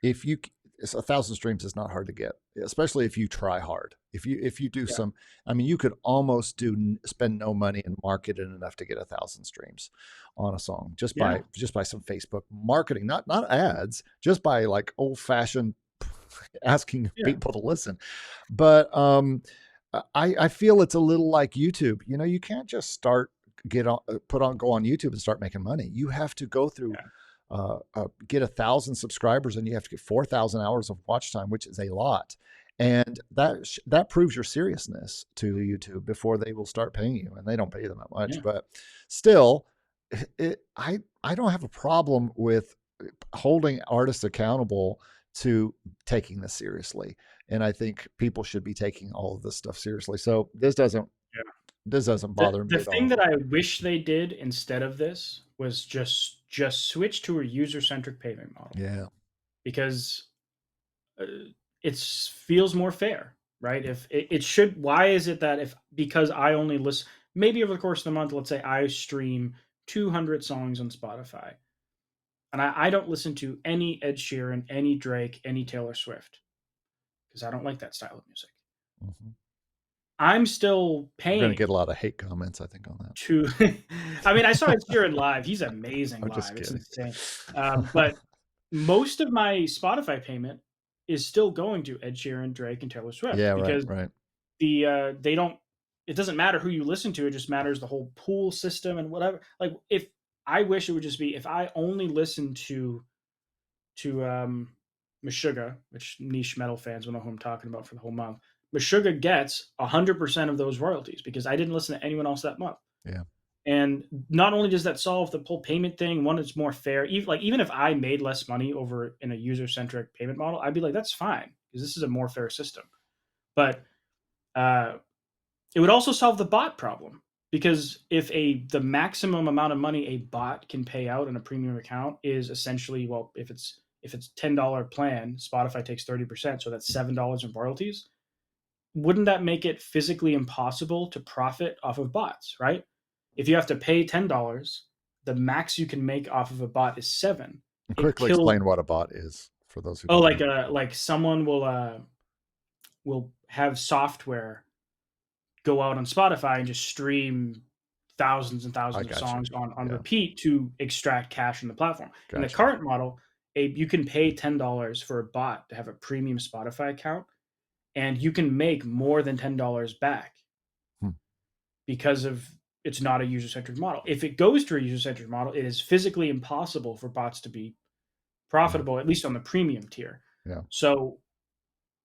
If you it's 1,000 streams is not hard to get, especially if you try hard. If you do yeah, some, I mean, you could almost spend no money and market it enough to get 1,000 streams on a song yeah, just by some Facebook marketing, not ads, just by like old fashioned asking yeah, people to listen. But I feel it's a little like YouTube. You can't just go on YouTube and start making money. You have to go through yeah, get 1,000 subscribers, and you have to get 4,000 hours of watch time, which is a lot. And that proves your seriousness to YouTube before they will start paying you. And they don't pay them that much, yeah. but still, I don't have a problem with holding artists accountable to taking this seriously. And I think people should be taking all of this stuff seriously. So this doesn't The bother me the at thing all. that I wish they did instead of this was just switch to a user-centric payment model, Yeah. because uh, it feels more fair, right? If it should, why is it that if because I only listen, maybe over the course of the month, let's say I stream 200 songs on Spotify, and I don't listen to any Ed Sheeran, any Drake, any Taylor Swift, because I don't like that style of music. Mhm. I'm still We're going to paying get a lot of hate comments, I think, on that. to. I mean, I saw Ed Sheeran live. He's amazing I'm just live. It's kidding. insane. But most of my Spotify payment is still going to Ed Sheeran, Drake, and Taylor Swift Yeah, right, because right. they don't. It doesn't matter who you listen to. It just matters the whole pool system and whatever. Like if I wish it would just be if I only listen to Meshuggah, which niche metal fans will know who I'm talking about for the whole month. Meshuggah gets 100% of those royalties because I didn't listen to anyone else that month. Yeah. And not only does that solve the whole payment thing, one, it's more fair. Even if I made less money over in a user centric payment model, I'd be like, that's fine because this is a more fair system. But uh, it would also solve the bot problem because if the maximum amount of money a bot can pay out in a premium account is essentially, well, if it's $10 plan, Spotify takes 30%, so that's $7 in royalties. Wouldn't that make it physically impossible to profit off of bots, right? If you have to pay $10, the max you can make off of a bot is 7. It Quickly kills. explain what a bot is for those who Oh, don't know. like someone will have software go out on Spotify and just stream thousands and I thousands of got you. songs on Yeah, repeat to extract cash from the platform. In the gotcha. current model, you can pay $10 for a bot to have a premium Spotify account, and you can make more than $10 back Hmm. because of it's not a user-centered model. If it goes to a user-centered model, it is physically impossible for bots to be Yeah, profitable, at least on the premium tier. yeah, So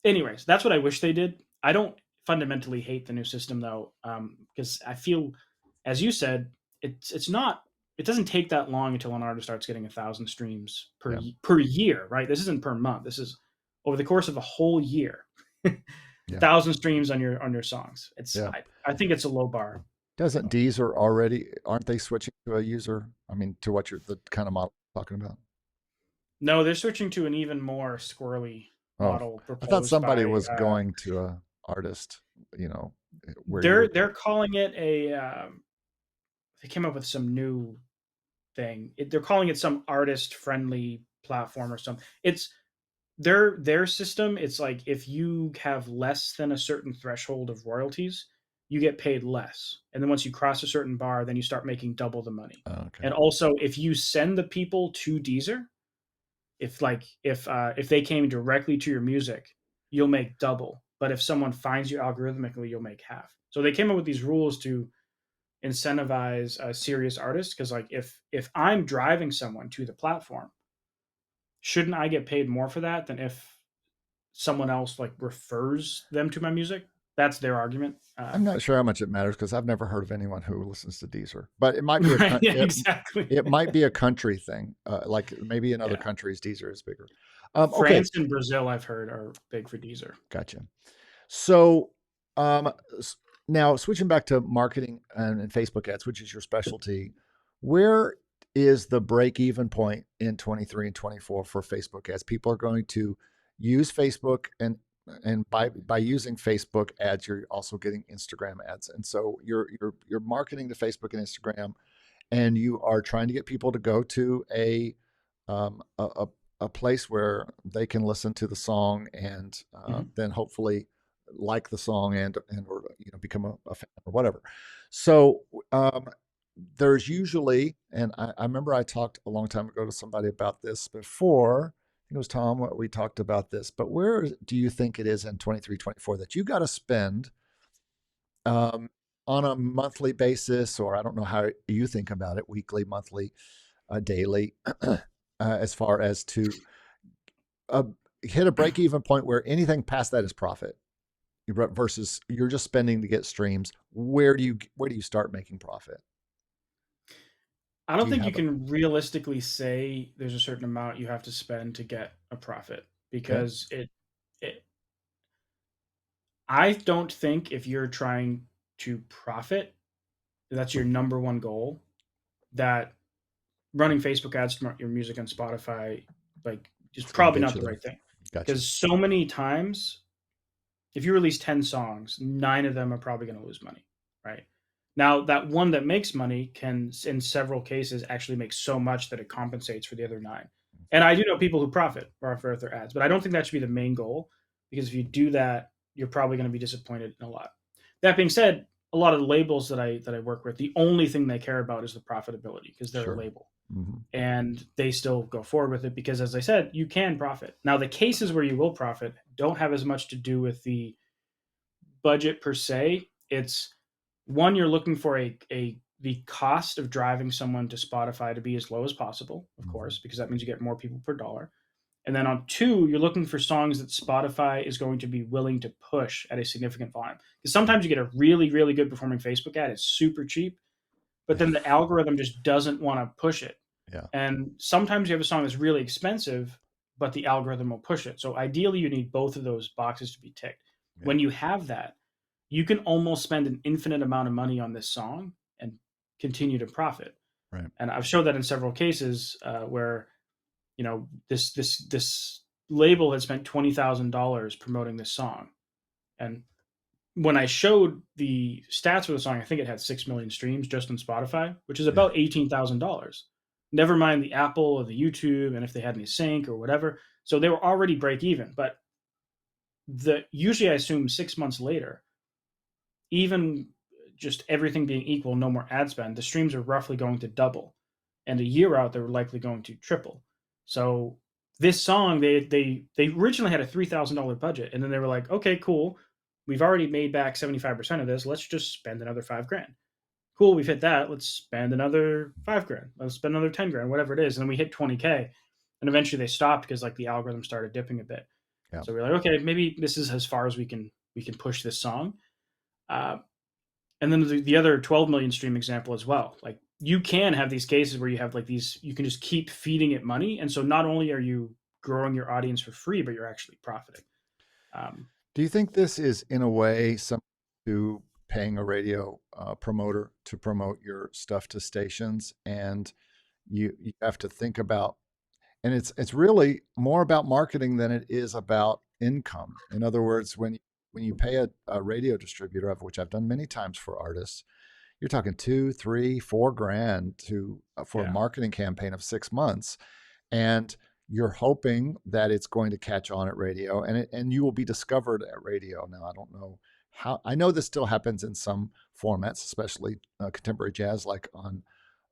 anyways, that's what I wish they did. I don't fundamentally hate the new system though, because I feel, as you said, it's not. It doesn't take that long until an artist starts getting 1,000 streams yeah, per year, right? This isn't per month. This is over the course of a whole year. yeah, 1,000 streams on your songs. yeah. I think it's a low bar. Doesn't So. Deezer already, aren't they switching to a user? I mean, to what you're the kind of model you're talking about? No, they're switching to an even more squirrely Oh, model I thought proposed somebody by. was going to a artist, you know, where They're you're, they're calling it a. They came up with some new thing. They're calling it some artist friendly platform or something. It's their system. It's like if you have less than a certain threshold of royalties, you get paid less, and then once you cross a certain bar, then you start making double the money. oh, okay. And also, if you send the people to Deezer, if they came directly to your music, you'll make double. But if someone finds you algorithmically, you'll make half. So they came up with these rules to incentivize serious artists because like if I'm driving someone to the platform, shouldn't I get paid more for that than if someone else like refers them to my music? That's their argument. I'm not sure how much it matters because I've never heard of anyone who listens to Deezer, but it might be Right? Yeah, exactly. it might be a country thing. Like maybe in other Yeah, countries, Deezer is bigger. Okay, France and Brazil I've heard are big for Deezer. gotcha. So um, now switching back to marketing and Facebook ads, which is your specialty, where is the break even point in 23 and 24 for Facebook ads? People are going to use Facebook and by using Facebook ads, you're also getting Instagram ads. And so you're marketing to Facebook and Instagram, and you are trying to get people to go to um, a, a, a place where they can listen to the song and Mhm. then hopefully like the song and or become a fan or whatever. So um, there's usually, and I remember I talked a long time ago to somebody about this before. I think it was Tom. We talked about this, but where do you think it is in 23, 24 that you got to spend um, on a monthly basis, or I don't know how you think about it, weekly, monthly, daily, as far as to uh, hit a break even point where anything past that is profit versus you're just spending to get streams. Where do you start making profit? I Do don't you think you have a can realistically say there's a certain amount you have to spend to get a profit okay? because it I don't think if you're trying to profit, that's your number one goal, that running Facebook ads to promote your music on Spotify, like, is It's going to probably get not you the there. right thing. Gotcha. Because so many times, if you release 10 songs, 9 of them are probably going to lose money, right? Now, that one that makes money can, in several cases, actually make so much that it compensates for the other 9. And I do know people who profit off of their ads, but I don't think that should be the main goal because if you do that, you're probably going to be disappointed in a lot. That being said, a lot of the labels that I work with, the only thing they care about is the profitability because they're a Sure. label. Hmm. And they still go forward with it because, as I said, you can profit. Now, the cases where you will profit don't have as much to do with the budget per se. It's one, you're looking for a the cost of driving someone to Spotify to be as low as possible, of Hmm. course, because that means you get more people per dollar. And then on two, you're looking for songs that Spotify is going to be willing to push at a significant volume. Because sometimes you get a really, really good performing Facebook ad, it's super cheap, but Yeah. then the algorithm just doesn't want to push it. Yeah. And sometimes you have a song that's really expensive, but the algorithm will push it. So ideally, you need both of those boxes to be ticked. Yeah. When you have that, you can almost spend an infinite amount of money on this song and continue to profit. Right. And I've showed that in several cases where this label had spent $20,000 promoting this song, and when I showed the stats for the song, I think it had 6 million streams just on Spotify, which is Yeah. about $18,000. Never mind the Apple or the YouTube, and if they had any sync or whatever. So they were already break even. But the usually I assume 6 months later, even just everything being equal, no more ad spend, the streams are roughly going to double, and a year out they're likely going to triple. So this song, they originally had a $3,000 budget, and then they were like, okay, cool, we've already made back 75% of this. Let's just spend another 5 grand. Cool, we've hit that. Let's spend another 5 grand. Let's spend another 10 grand, whatever it is. And then we hit 20K, and eventually they stopped because like the algorithm started dipping a bit. Yeah. So we're like, okay, maybe this is as far as we can push this song. Uh, and then the other 12 million stream example as well. Like you can have these cases where you have like these, you can just keep feeding it money. And so not only are you growing your audience for free, but you're actually profiting. Um, Do you think this is, in a way, some to paying a radio promoter to promote your stuff to stations, and you have to think about, and it's really more about marketing than it is about income. In other words, when you pay a radio distributor, of which I've done many times for artists, you're talking 2, 3, 4 grand to for a yeah. marketing campaign of 6 months, and you're hoping that it's going to catch on at radio, and you will be discovered at radio. Now, I don't know how. I know this still happens in some formats, especially contemporary jazz, like on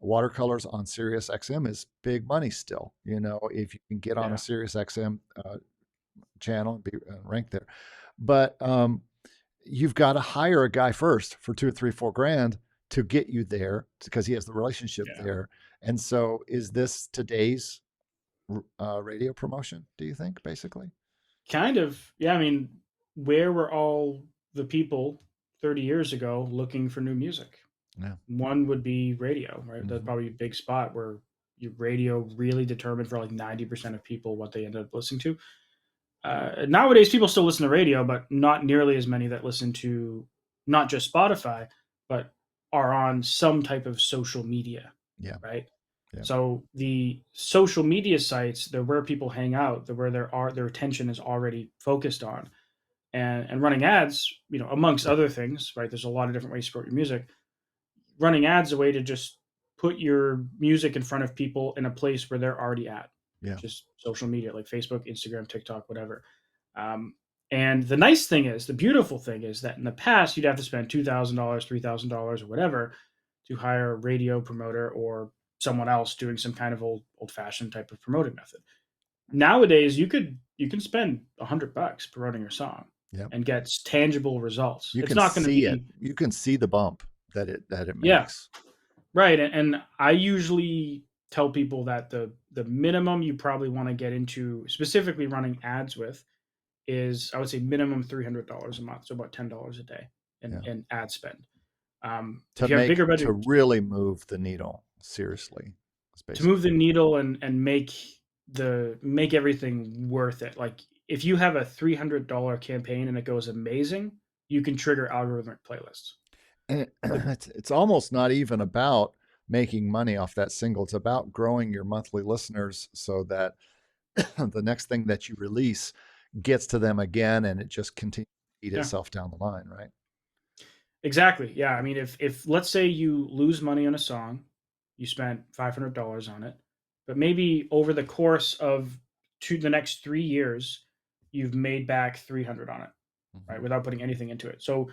watercolors on Sirius XM is big money still. If you can get on a Yeah. Sirius XM channel and be ranked there, but you've got to hire a guy first for 2 or 3, 4 grand to get you there because he has the relationship Yeah. there. And so, is this today's radio promotion, do you think, basically? Kind of. Yeah. I mean, where were all the people 30 years ago looking for new music? Yeah. One would be radio, right? That's Hmm. probably a big spot where your radio really determined for like 90% of people what they ended up listening to. Nowadays, people still listen to radio, but not nearly as many that listen to not just Spotify, but are on some type of social media, Yeah. right? Yeah. So the social media sites, they're where people hang out, they're where their attention is already focused on, and running ads, amongst other things, right? There's a lot of different ways to support your music. Running ads a way to just put your music in front of people in a place where they're already at, Yeah. just social media like Facebook, Instagram, TikTok, whatever. um, and the nice thing is, the beautiful thing is that in the past you'd have to spend $2,000, $3,000 or whatever to hire a radio promoter or someone else doing some kind of old fashioned type of promoting method. Nowadays you can spend $100 promoting your song Yeah. and get tangible results. You It's can not going to see it. be, You can see the bump that it yeah. makes. Right, and I usually tell people that the minimum you probably want to get into, specifically running ads with, is I would say minimum $300 a month, so about $10 a day Yeah. in ad spend. To If you have make bigger to budget, really move the needle seriously. It's to move the basically. needle and make everything worth it. Like if you have a $300 campaign and it goes amazing, you can trigger algorithmic playlists. And The, it's almost not even about making money off that single. It's about growing your monthly listeners so that the next thing that you release gets to them again, and it just continues to eat yeah. itself down the line, right? Exactly. Yeah. I mean, if let's say you lose money on a song, you spent $500 on it, but maybe over the course of the next 3 years, you've made back 300 on it, right, Mhm. without putting anything into it. So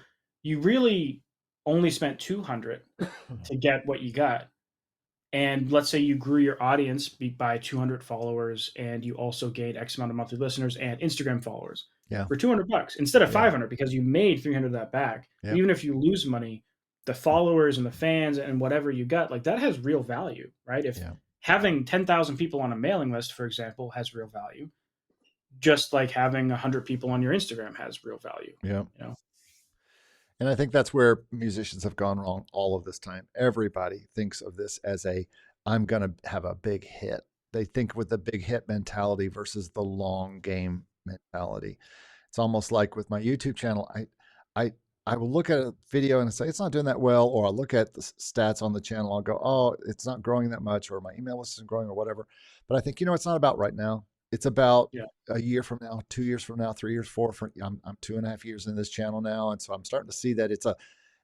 you really only spent 200 to get what you got. And let's say you grew your audience by 200 followers, and you also gained X amount of monthly listeners and Instagram followers Yeah. for $200 instead of Yeah. 500, because you made 300 of that back. Yep. Even if you lose money, the followers and the fans and whatever you got, like, that has real value, right? If Yeah. having 10,000 people on a mailing list, for example, has real value, just like having 100 people on your Instagram has real value. Yeah. You know? And I think that's where musicians have gone wrong all of this time. Everybody thinks of this as I'm going to have a big hit. They think with the big hit mentality versus the long game mentality. It's almost like with my YouTube channel, I I will look at a video and say it's not doing that well, or I'll look at the stats on the channel. I'll go, oh, it's not growing that much, or my email list isn't growing, or whatever. But I think, it's not about right now. It's about Yeah. a year from now, 2 years from now, 3 years, four. I'm 2.5 years in this channel now, and so I'm starting to see that it's a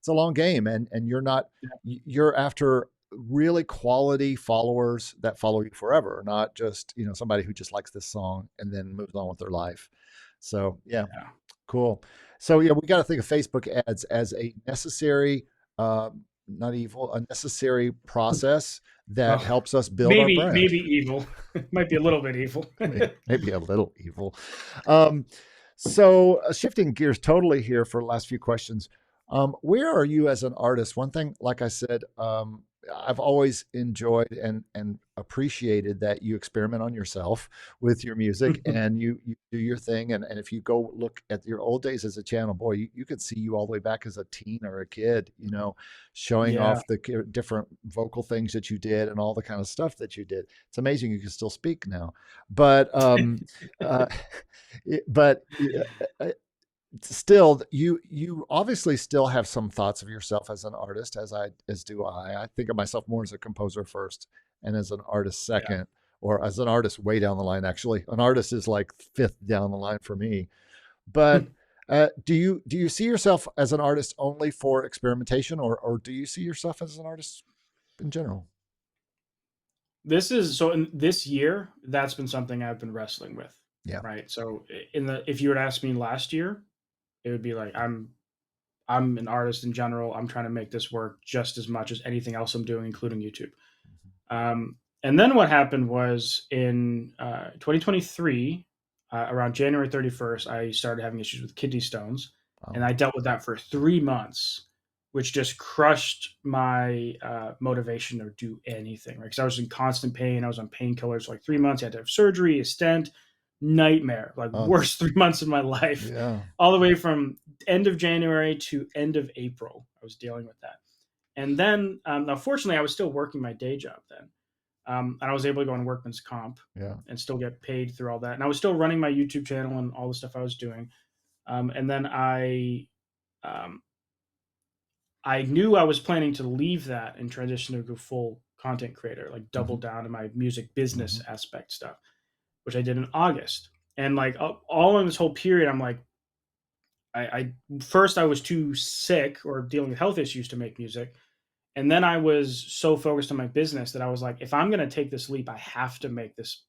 long game, and you're after really quality followers that follow you forever, not just somebody who just likes this song and then moves on with their life. So yeah, Yeah. cool. So yeah, we got to think of Facebook ads as a necessary, not evil, a necessary process that Oh, helps us build our brand. maybe evil. Might be a little bit evil. Maybe a little evil. So shifting gears totally here for the last few questions. Where are you as an artist? One thing, like I said, I've always enjoyed and appreciated that you experiment on yourself with your music and you do your thing. And if you go look at your old days as a channel, boy, you could see you all the way back as a teen or a kid, showing Yeah. off the different vocal things that you did and all the kind of stuff that you did. It's amazing you can still speak now, but but still, you obviously still have some thoughts of yourself as an artist, as do I. I think of myself more as a composer first, and as an artist Yeah. second, or as an artist way down the line. Actually, an artist is like fifth down the line for me. But do you see yourself as an artist only for experimentation, or do you see yourself as an artist in general? In this year, that's been something I've been wrestling with. Yeah. Right. So if you were to ask me last year, it would be like, I'm an artist in general. I'm trying to make this work just as much as anything else I'm doing, including YouTube. And then what happened was in 2023, around January 31st, I started having issues with kidney stones, and I dealt with that for 3 months, which just crushed my motivation to do anything. Right, because I was in constant pain. I was on painkillers for like 3 months. I had to have surgery, a stent, nightmare, like worst 3 months of my life. Yeah. All the way from end of January to end of April, I was dealing with that. And then, now fortunately, I was still working my day job then. And I was able to go on workman's comp and still get paid through all that. And I was still running my YouTube channel and all the stuff I was doing. And then I knew I was planning to leave that and transition to a full content creator, like double down to my music business aspect stuff, which I did in August. And like all in this whole period, I'm like, I first I was too sick or dealing with health issues to make music. And then I was so focused on my business that I was like, if I'm going to take this leap, I have to make this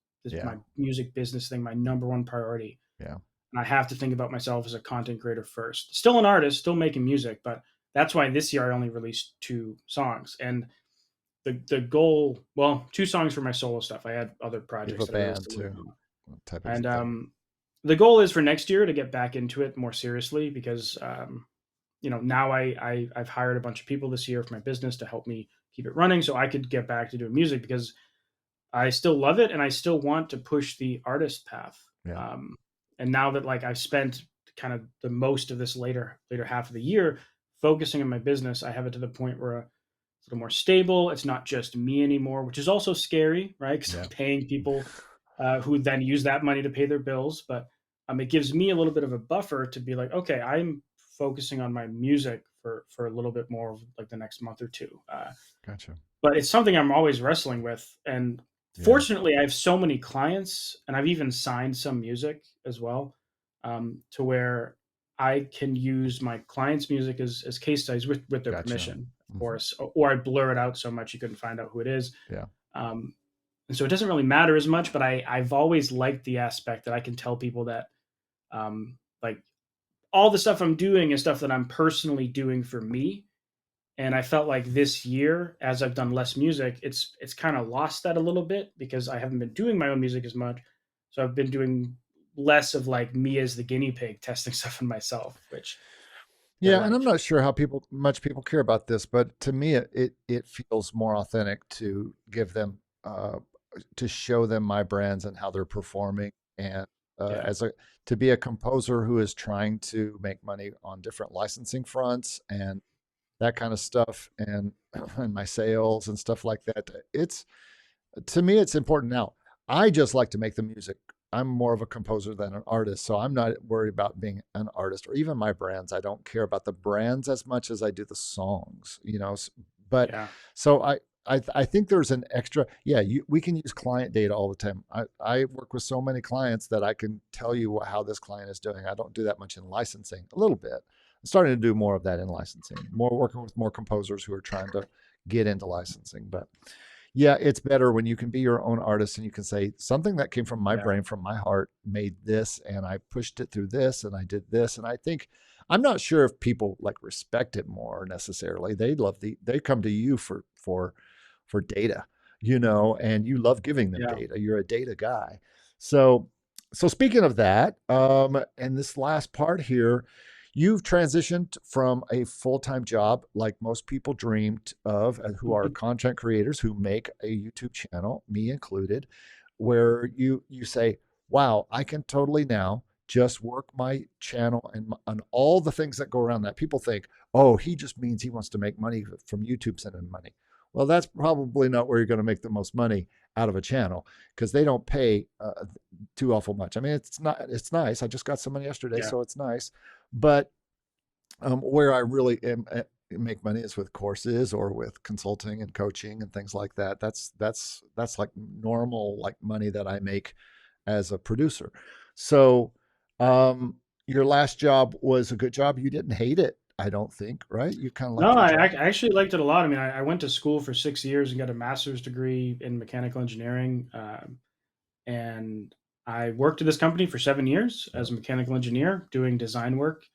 my music business thing my number one priority. Yeah. And I have to think about myself as a content creator first. Still an artist, still making music, but that's why this year I only released 2 songs. And the goal, well, 2 songs for my solo stuff. I had other projects that I released too. And the goal is for next year to get back into it more seriously, because now I've hired a bunch of people this year for my business to help me keep it running so I could get back to doing music, because I still love it and I still want to push the artist path. Yeah. And now that like I've spent kind of the most of this later half of the year focusing on my business, I have it to the point where it's a little more stable. It's not just me anymore, which is also scary, right? Because I'm paying people who then use that money to pay their bills. But it gives me a little bit of a buffer to be like, okay, I'm focusing on my music for a little bit more of like the next month or two. Gotcha. But it's something I'm always wrestling with. And fortunately, I have so many clients, and I've even signed some music as well, to where I can use my clients' music as case studies with their permission, of course, or I blur it out so much you couldn't find out who it is. Yeah. And so it doesn't really matter as much, but I've always liked the aspect that I can tell people that, like, all the stuff I'm doing is stuff that I'm personally doing for me. And I felt like this year, as I've done less music, it's kind of lost that a little bit because I haven't been doing my own music as much. So I've been doing less of like me as the guinea pig testing stuff on myself, which I Yeah, and I'm like. not sure how much people care about this, but to me, it feels more authentic to give them to show them my brands and how they're performing, and Yeah. as a to be a composer who is trying to make money on different licensing fronts and that kind of stuff, and and my sales and stuff like that. It's to me, it's important now. I just like to make the music. I'm more of a composer than an artist, so I'm not worried about being an artist or even my brands. I don't care about the brands as much as I do the songs, you know. But Yeah. so I think there's an extra. Yeah, we can use client data all the time. I work with so many clients that I can tell you how this client is doing. I don't do that much in licensing. A little bit. I'm starting to do more of that in licensing. More working with more composers who are trying to get into licensing, but yeah, it's better when you can be your own artist and you can say something that came from my Yeah. brain, from my heart, made this, and I pushed it through this, and I did this. And I think I'm not sure if people like respect it more necessarily. They come to you for data, you know, and you love giving them Yeah. data. You're a data guy. So speaking of that, and this last part here, you've transitioned from a full-time job like most people dreamed of, who are Mhm. content creators who make a YouTube channel, me included, where you say, "Wow, I can totally now just work my channel and all the things that go around that." People think, "Oh, he just means he wants to make money from YouTube sending money." Well, that's probably not where you're going to make the most money out of a channel because they don't pay too awful much. I mean, it's nice. I just got some money yesterday, Yeah. so it's nice. But where I really make money is with courses or with consulting and coaching and things like that. That's like normal like money that I make as a producer. So, your last job was a good job. You didn't hate it, I don't think, right? You kind of No, liked your I job. actually liked it a lot. I mean, I went to school for 6 years and got a master's degree in mechanical engineering. And I worked at this company for 7 years Yeah. as a mechanical engineer doing design work.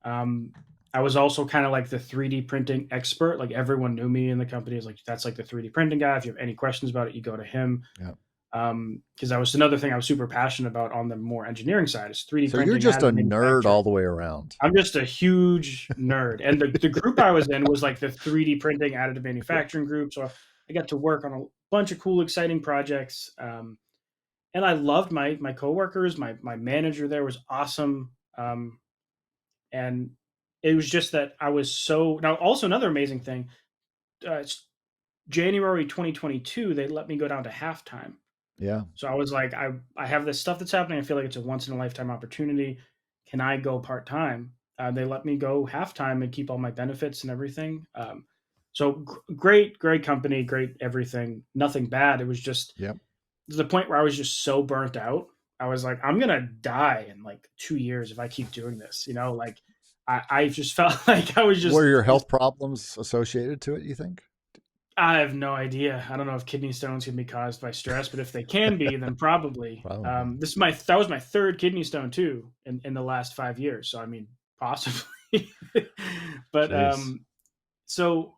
Um, I was also kind of like the 3D printing expert. Like everyone knew me in the company. Is like that's like the 3D printing guy. If you have any questions about it, you go to him. Yeah. Because that was another thing I was super passionate about on the more engineering side is 3D So you're printing, just a additive nerd manufacturing. all the way around. I'm just a huge nerd, and the group I was in was like the 3D printing additive manufacturing group. So I got to work on a bunch of cool, exciting projects. And I loved my coworkers. My manager there was awesome. And it was just that I was so now. Also, another amazing thing. It's January 2022, they let me go down to halftime. Yeah. So I was like, I have this stuff that's happening. I feel like it's a once in a lifetime opportunity. Can I go part time? They let me go halftime and keep all my benefits and everything. So great company, great everything. Nothing bad. It was just Yep. to the point where I was just so burnt out. I was like, I'm gonna die in like 2 years if I keep doing this. You know, like I just felt like I was Were just your health problems associated to it, you think? I have no idea. I don't know if kidney stones can be caused by stress, but if they can be, then probably. Probably. That was my third kidney stone too in the last 5 years. So I mean, possibly. But Jeez. so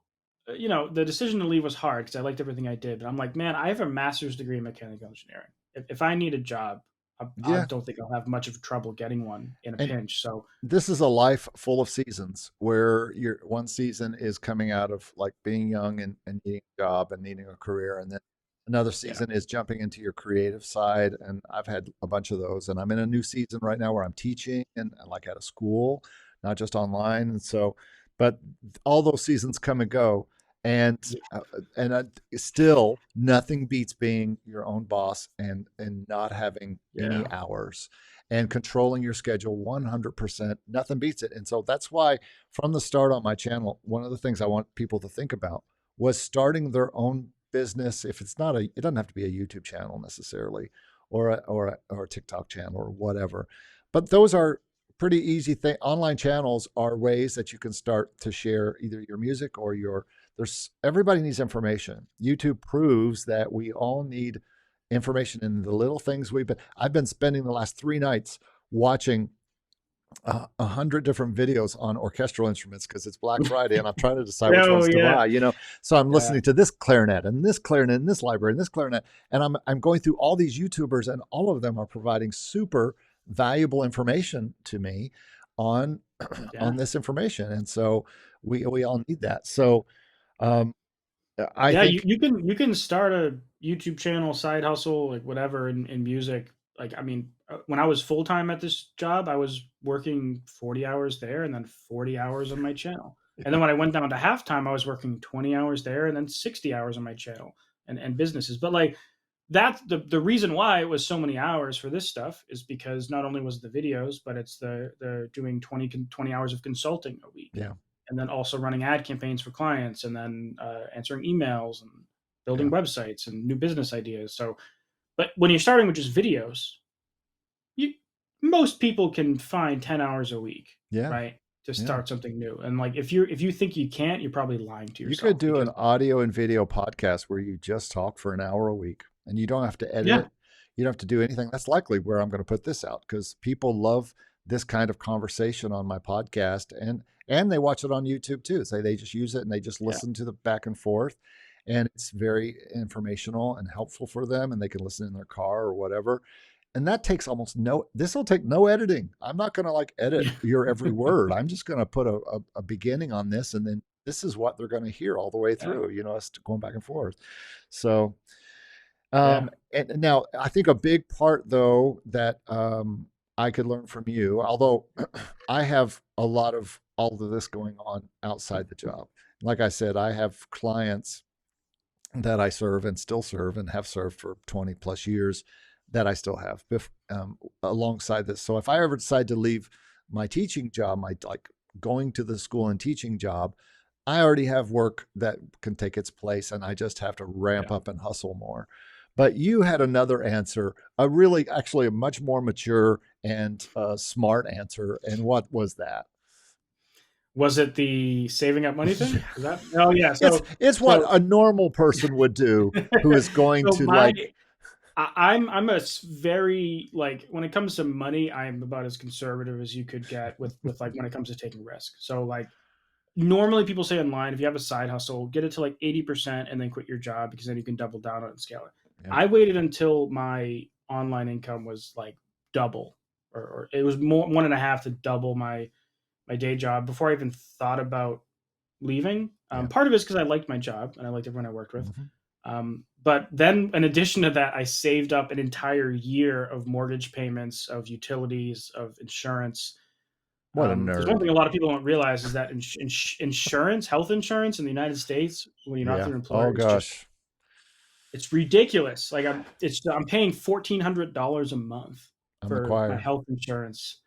the decision to leave was hard because I liked everything I did. But I'm like, man, I have a master's degree in mechanical engineering. If I need a job, I Yeah. don't think I'll have much of trouble getting one in a And pinch. So this is a life full of seasons where your one season is coming out of like being young and needing a job and needing a career. And then another yeah, season is jumping into your creative side. And I've had a bunch of those. And I'm in a new season right now where I'm teaching and like at a school, not just online. And so, but all those seasons come and go. And yeah, uh, and still, nothing beats being your own boss and not having any yeah, hours and controlling your schedule 100%. Nothing beats it. And so that's why from the start on my channel, one of the things I want people to think about was starting their own business. If it's not it doesn't have to be a YouTube channel necessarily or a TikTok channel or whatever. But those are pretty easy thing. Online channels are ways that you can start to share either your music or there's everybody needs information. YouTube proves that we all need information in the little things I've been spending the last 3 nights watching 100 different videos on orchestral instruments because it's Black Friday and I'm trying to decide which Oh ones to yeah, buy, you know. So I'm yeah, listening to this clarinet and this clarinet and this library and this clarinet, and I'm going through all these YouTubers, and all of them are providing super valuable information to me on yeah. on this information, and so we all need that. So um, I Yeah, you, think, you can start a YouTube channel, side hustle, like whatever in music. Like, I mean, when I was full time at this job, I was working 40 hours there and then 40 hours on my channel. And then when I went down to halftime, I was working 20 hours there and then 60 hours on my channel and businesses. But like that's the reason why it was so many hours for this stuff is because not only was the videos, but it's the doing 20 hours of consulting a week, yeah, and then also running ad campaigns for clients, and then answering emails and building yeah, websites and new business ideas. So, but when you're starting with just videos, you most people can find 10 hours a week, yeah, right, to yeah. start something new. And like if you think you can't, you're probably lying to You could yourself do an because audio and video podcast where you just talk for an hour a week and you don't have to edit yeah, it. You don't have to do anything. That's likely where I'm going to put this out because people love this kind of conversation on my podcast, and they watch it on YouTube too. So they just use it and they just yeah, listen to the back and forth, and it's very informational and helpful for them, and they can listen in their car or whatever. And that takes almost no, this will take no editing. I'm not going to like edit yeah, your every word. I'm just going to put a beginning on this, and then this is what they're going to hear all the way yeah, through, you know, us going back and forth. So, yeah, and now I think a big part though that I could learn from you, although I have a lot of all of this going on outside the job. Like I said, I have clients that I serve and still serve and have served for 20 plus years that I still have alongside this. So if I ever decide to leave my teaching job, my like going to the school and teaching job, I already have work that can take its place, and I just have to ramp yeah. up and hustle more. But you had another answer, a really, actually, a much more mature and smart answer. And what was that? Was it the saving up money thing? Is that? Oh yeah. It's what So a normal person would do who is going so to my like, I'm very like when it comes to money, I'm about as conservative as you could get with like when it comes to taking risk. So like normally people say online, if you have a side hustle, get it to like 80% and then quit your job because then you can double down on it and scale it. yeah, I waited until my online income was like double, or it was more one and a half to double my day job before I even thought about leaving. yeah. Part of it's because I liked my job and I liked everyone I worked with. Hmm. But then, in addition to that, I saved up an entire year of mortgage payments, of utilities, of insurance. What a There's one nerd. thing a lot of people don't realize is that insurance, health insurance in the United States, when you're not Yeah. through an Oh employer, is just gosh. it's ridiculous. Like I'm paying $1,400 a month I'm the for my choir. health insurance.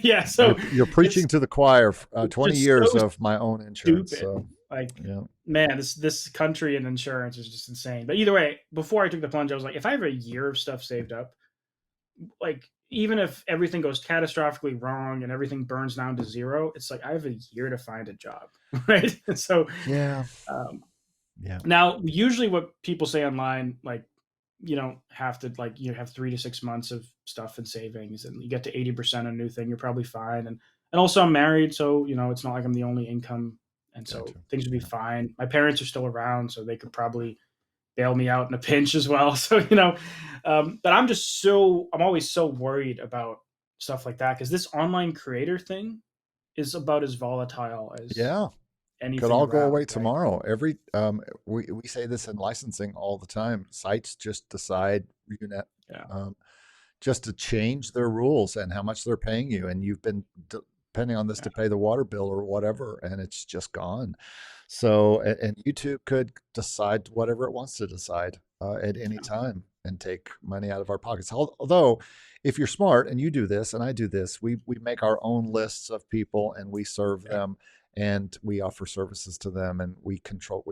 Yeah, so You're it's preaching to the choir. it's 20 just so years of my own insurance. stupid. So Like, yeah, man, this country and insurance is just insane. But either way, before I took the plunge, I was like, if I have a year of stuff saved up, like even if everything goes catastrophically wrong and everything burns down to zero, it's like I have a year to find a job, right? And so yeah, um, yeah, now, usually, what people say online, like you don't have to like you have 3 to 6 months of stuff in savings, and you get to 80% a new thing, you're probably fine. And also, I'm married, so it's not like I'm the only income, and so gotcha. things would be Yeah, fine. My parents are still around, so they could probably bail me out in a pinch as well. So but I'm always so worried about stuff like that because this online creator thing is about as volatile as yeah. Could anything all go around, away right? tomorrow. We say this in licensing all the time. Sites just decide, you know, Yeah, um, just to change their rules and how much they're paying you, and you've been depending on this yeah, to pay the water bill or whatever, and it's just gone. So, and YouTube could decide whatever it wants to decide at any yeah, time and take money out of our pockets. Although, if you're smart and you do this and I do this, we make our own lists of people and we serve yeah. them, and we offer services to them, and we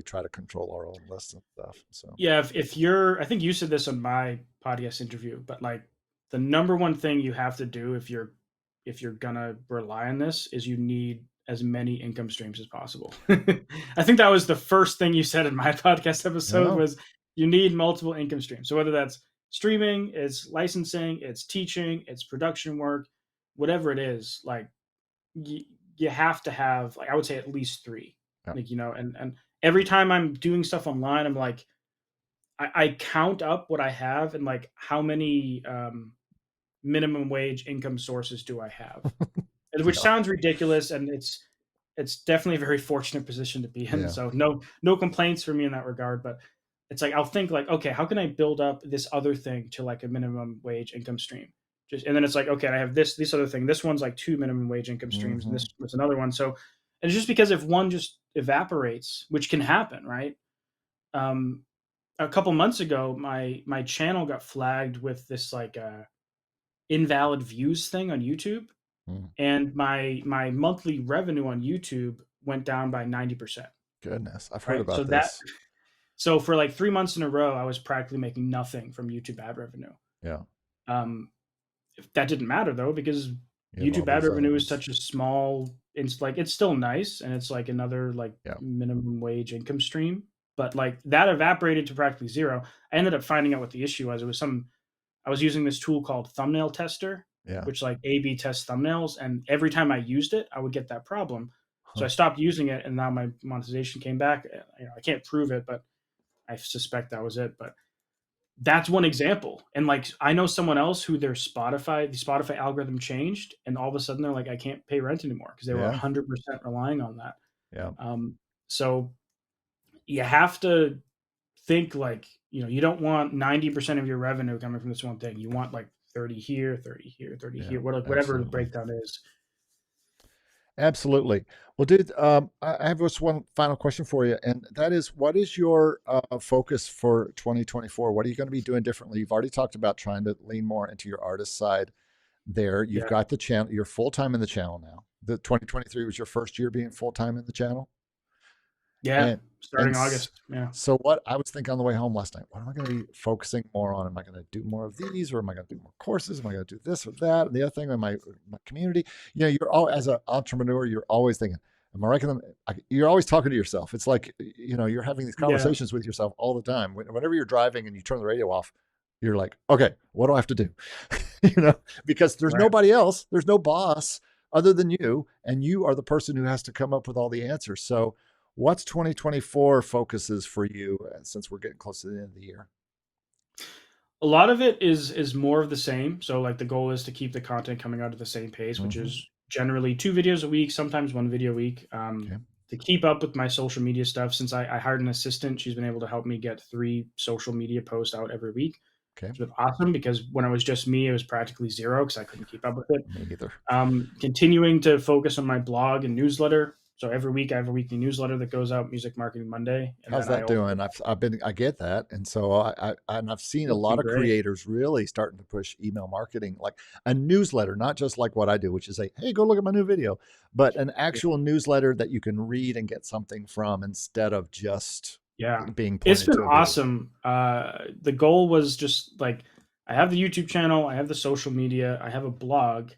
try to control our own lists and stuff. So, Yeah, if you're, I think you said this on my podcast interview, but like the number one thing you have to do if you're gonna rely on this is you need as many income streams as possible. I think that was the first thing you said in my podcast episode oh, was you need multiple income streams. So whether that's streaming, it's licensing, it's teaching, it's production work, whatever it is, like you, you have to have, like, I would say at least three. Yeah. Like, and every time I'm doing stuff online, I'm like, I count up what I have and like how many minimum wage income sources do I have, and which Yeah. sounds ridiculous, and it's definitely a very fortunate position to be in. Yeah. So no complaints for me in that regard. But it's like I'll think like, okay, how can I build up this other thing to like a minimum wage income stream? Just, and then it's like, okay, I have this other thing. This one's like two minimum wage income streams, and Hmm. this was another one. So, and it's just because if one just evaporates, which can happen, right? Um, a couple months ago, my channel got flagged with this like invalid views thing on YouTube, Mm. and my monthly revenue on YouTube went down by 90%. Goodness, I've heard Right. about this. So for like 3 months in a row, I was practically making nothing from YouTube ad revenue. Yeah. Um, if that didn't matter though, because You have all YouTube ad those other revenue is ones. such a small, it's like it's still nice and it's like another like Yeah. minimum wage income stream. But like that evaporated to practically zero. I ended up finding out what the issue was. It was some I was using this tool called Thumbnail Tester, Yeah. which like A/B tests thumbnails, and every time I used it, I would get that problem. So Huh. I stopped using it, and now my monetization came back. I can't prove it, but I suspect that was it. But that's one example. And like I know someone else who the Spotify algorithm changed, and all of a sudden they're like, I can't pay rent anymore because they were Yeah. 100% relying on that. Yeah. So you have to think like, you don't want 90% of your revenue coming from this one thing. You want like 30 here, 30 here, 30 Yeah. here, whatever the Absolutely. breakdown is. Absolutely. Well, dude, I have just one final question for you, and that is, what is your focus for 2024? What are you going to be doing differently? You've already talked about trying to lean more into your artist side there. You've Yeah. got the channel, you're full time in the channel now. The 2023 was your first year being full time in the channel. Yeah. And and Starting August. Yeah. so what I was thinking on the way home last night, what am I going to be focusing more on? Am I going to do more of these, or am I going to do more courses? Am I going to do this or that? And the other thing in my community, you're all, as an entrepreneur, you're always thinking, am I ranking them? You're always talking to yourself. It's like, you're having these Yeah. conversations with yourself all the time. Whenever you're driving and you turn the radio off, you're like, okay, what do I have to do? you know, because there's Right. nobody else, there's no boss other than you, and you are the person who has to come up with all the answers. So what's 2024 focuses for you, since we're getting close to the end of the year? A lot of it is more of the same. So like the goal is to keep the content coming out at the same pace, which Hmm. is generally 2 videos a week, sometimes 1 video a week. Okay. To keep up with my social media stuff, since I hired an assistant, she's been able to help me get 3 social media posts out every week. Okay. It's been awesome because when it was just me, it was practically zero because I couldn't keep up with it. Me either. Continuing to focus on my blog and newsletter. So every week I have a weekly newsletter that goes out, Music Marketing Monday, and How's then I that also doing? I get that. And so and I've seen a it's lot been of great. creators really starting to push email marketing, like a newsletter, not just like what I do, which is say, hey, go look at my new video, but an actual newsletter that you can read and get something from instead of just Yeah, being it's pointed been to a video. awesome. The goal was just like I have the YouTube channel, I have the social media, I have a blog.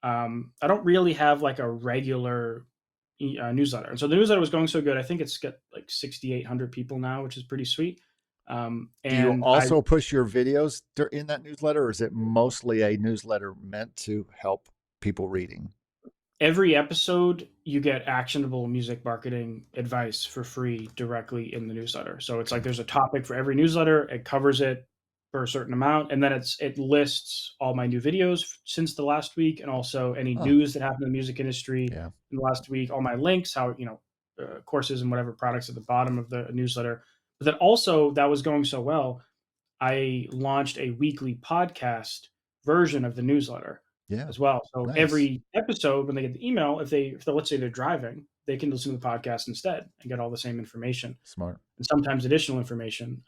I don't really have like a regular newsletter, and so the newsletter was going so good. I think it's got like 6,800 people now, which is pretty sweet. Do you And I also push your videos in that newsletter, or is it mostly a newsletter meant to help people reading? every episode you get actionable music marketing advice for free directly in the newsletter. So it's like Okay. there's a topic for every newsletter, it covers it for a certain amount, and then it lists all my new videos since the last week, and also any Huh. news that happened in the music industry Yeah. in the last week, all my links, how courses and whatever products at the bottom of the newsletter. But then also that was going so well, I launched a weekly podcast version of the newsletter Yeah. as well. So Nice. every episode, when they get the email, if they let's say they're driving, they can listen to the podcast instead and get all the same information Smart. and sometimes additional information.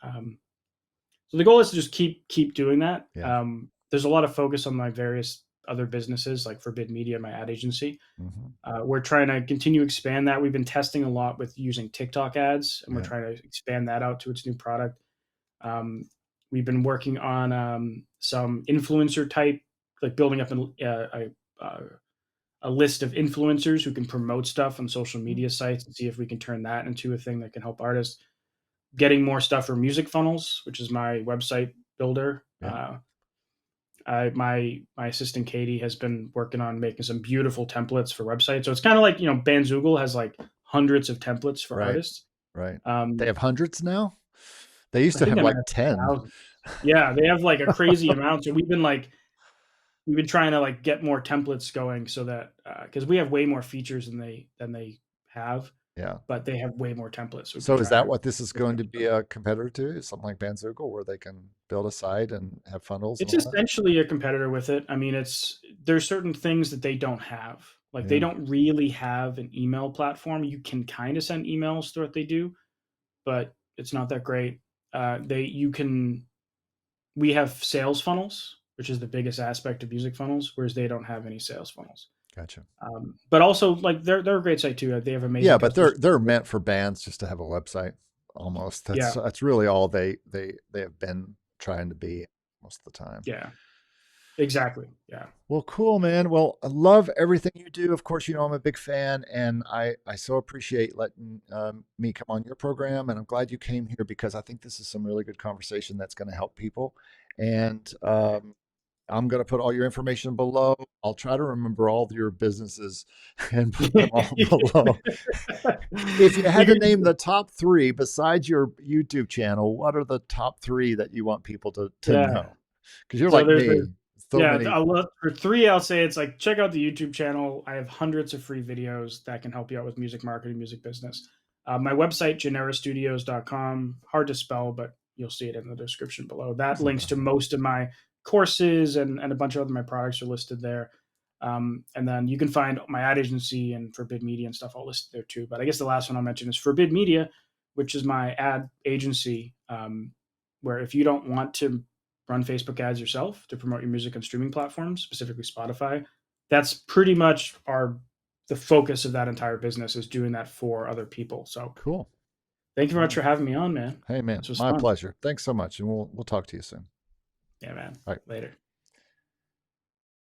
So the goal is to just keep doing that. Yeah. There's a lot of focus on my various other businesses like Forbid Media, my ad agency. Hmm. We're trying to continue to expand that. We've been testing a lot with using TikTok ads, and we're Yeah. trying to expand that out to its new product. Um, we've been working on some influencer type, like building up a list of influencers who can promote stuff on social media sites and see if we can turn that into a thing that can help artists. Getting more stuff for music funnels, which is my website builder. Yeah. My assistant Katie has been working on making some beautiful templates for websites. So it's kind of like, Bandzoogle has like hundreds of templates for Right. artists. Right. They Um, have hundreds now? They used I to think have they might like have 10. thousands. Yeah, they have like a crazy amount. So we've been trying to like get more templates going so that because we have way more features than they have, Yeah. but they have way more templates. So we've been So is trying that to what this is push going that to stuff. be a competitor to? Something like Bandzoogle where they can build a site and have funnels and It's all that? essentially a competitor with it. I mean, there's certain things that they don't have. Like they Yeah. don't really have an email platform. You can kind of send emails through what they do, but it's not that great. They you can We have sales funnels, which is the biggest aspect of music funnels, whereas they don't have any sales funnels. Gotcha. But also, like they're a great site too. They have Yeah, amazing but customer they're support. meant for bands just to have a website almost. Yeah, That's really all they have been trying to be most of the time. yeah, exactly. Yeah, Well, cool, man. Well, I love everything you do. Of course, I'm a big fan, and I so appreciate letting me come on your program. And I'm glad you came here because I think this is some really good conversation that's going to help people. And I'm going to put all your information below. I'll try to remember all of your businesses and put them all below. If you had you to can, name the top three besides your YouTube channel, what are the top three that you want people to yeah. know? Because you're So like there's me, so yeah. many. I'll look for three. I'll say it's like check out the YouTube channel. I have hundreds of free videos that can help you out with music marketing, music business. My website, generastudios.com, hard to spell, but you'll see it in the description below. That links to most of my courses and a bunch of other my products are listed there. And then you can find my ad agency and Forbid Media and stuff all listed there too. But I guess the last one I'll mention is Forbid Media, which is my ad agency, where if you don't want to run Facebook ads yourself to promote your music on streaming platforms, specifically Spotify, that's pretty much the focus of that entire business is doing that for other people. So Cool. thank you very All much right. for having me on, man. Hey, man, This was my fun. pleasure. Thanks so much, and we'll talk to you soon. Yeah, man. Bye. Later.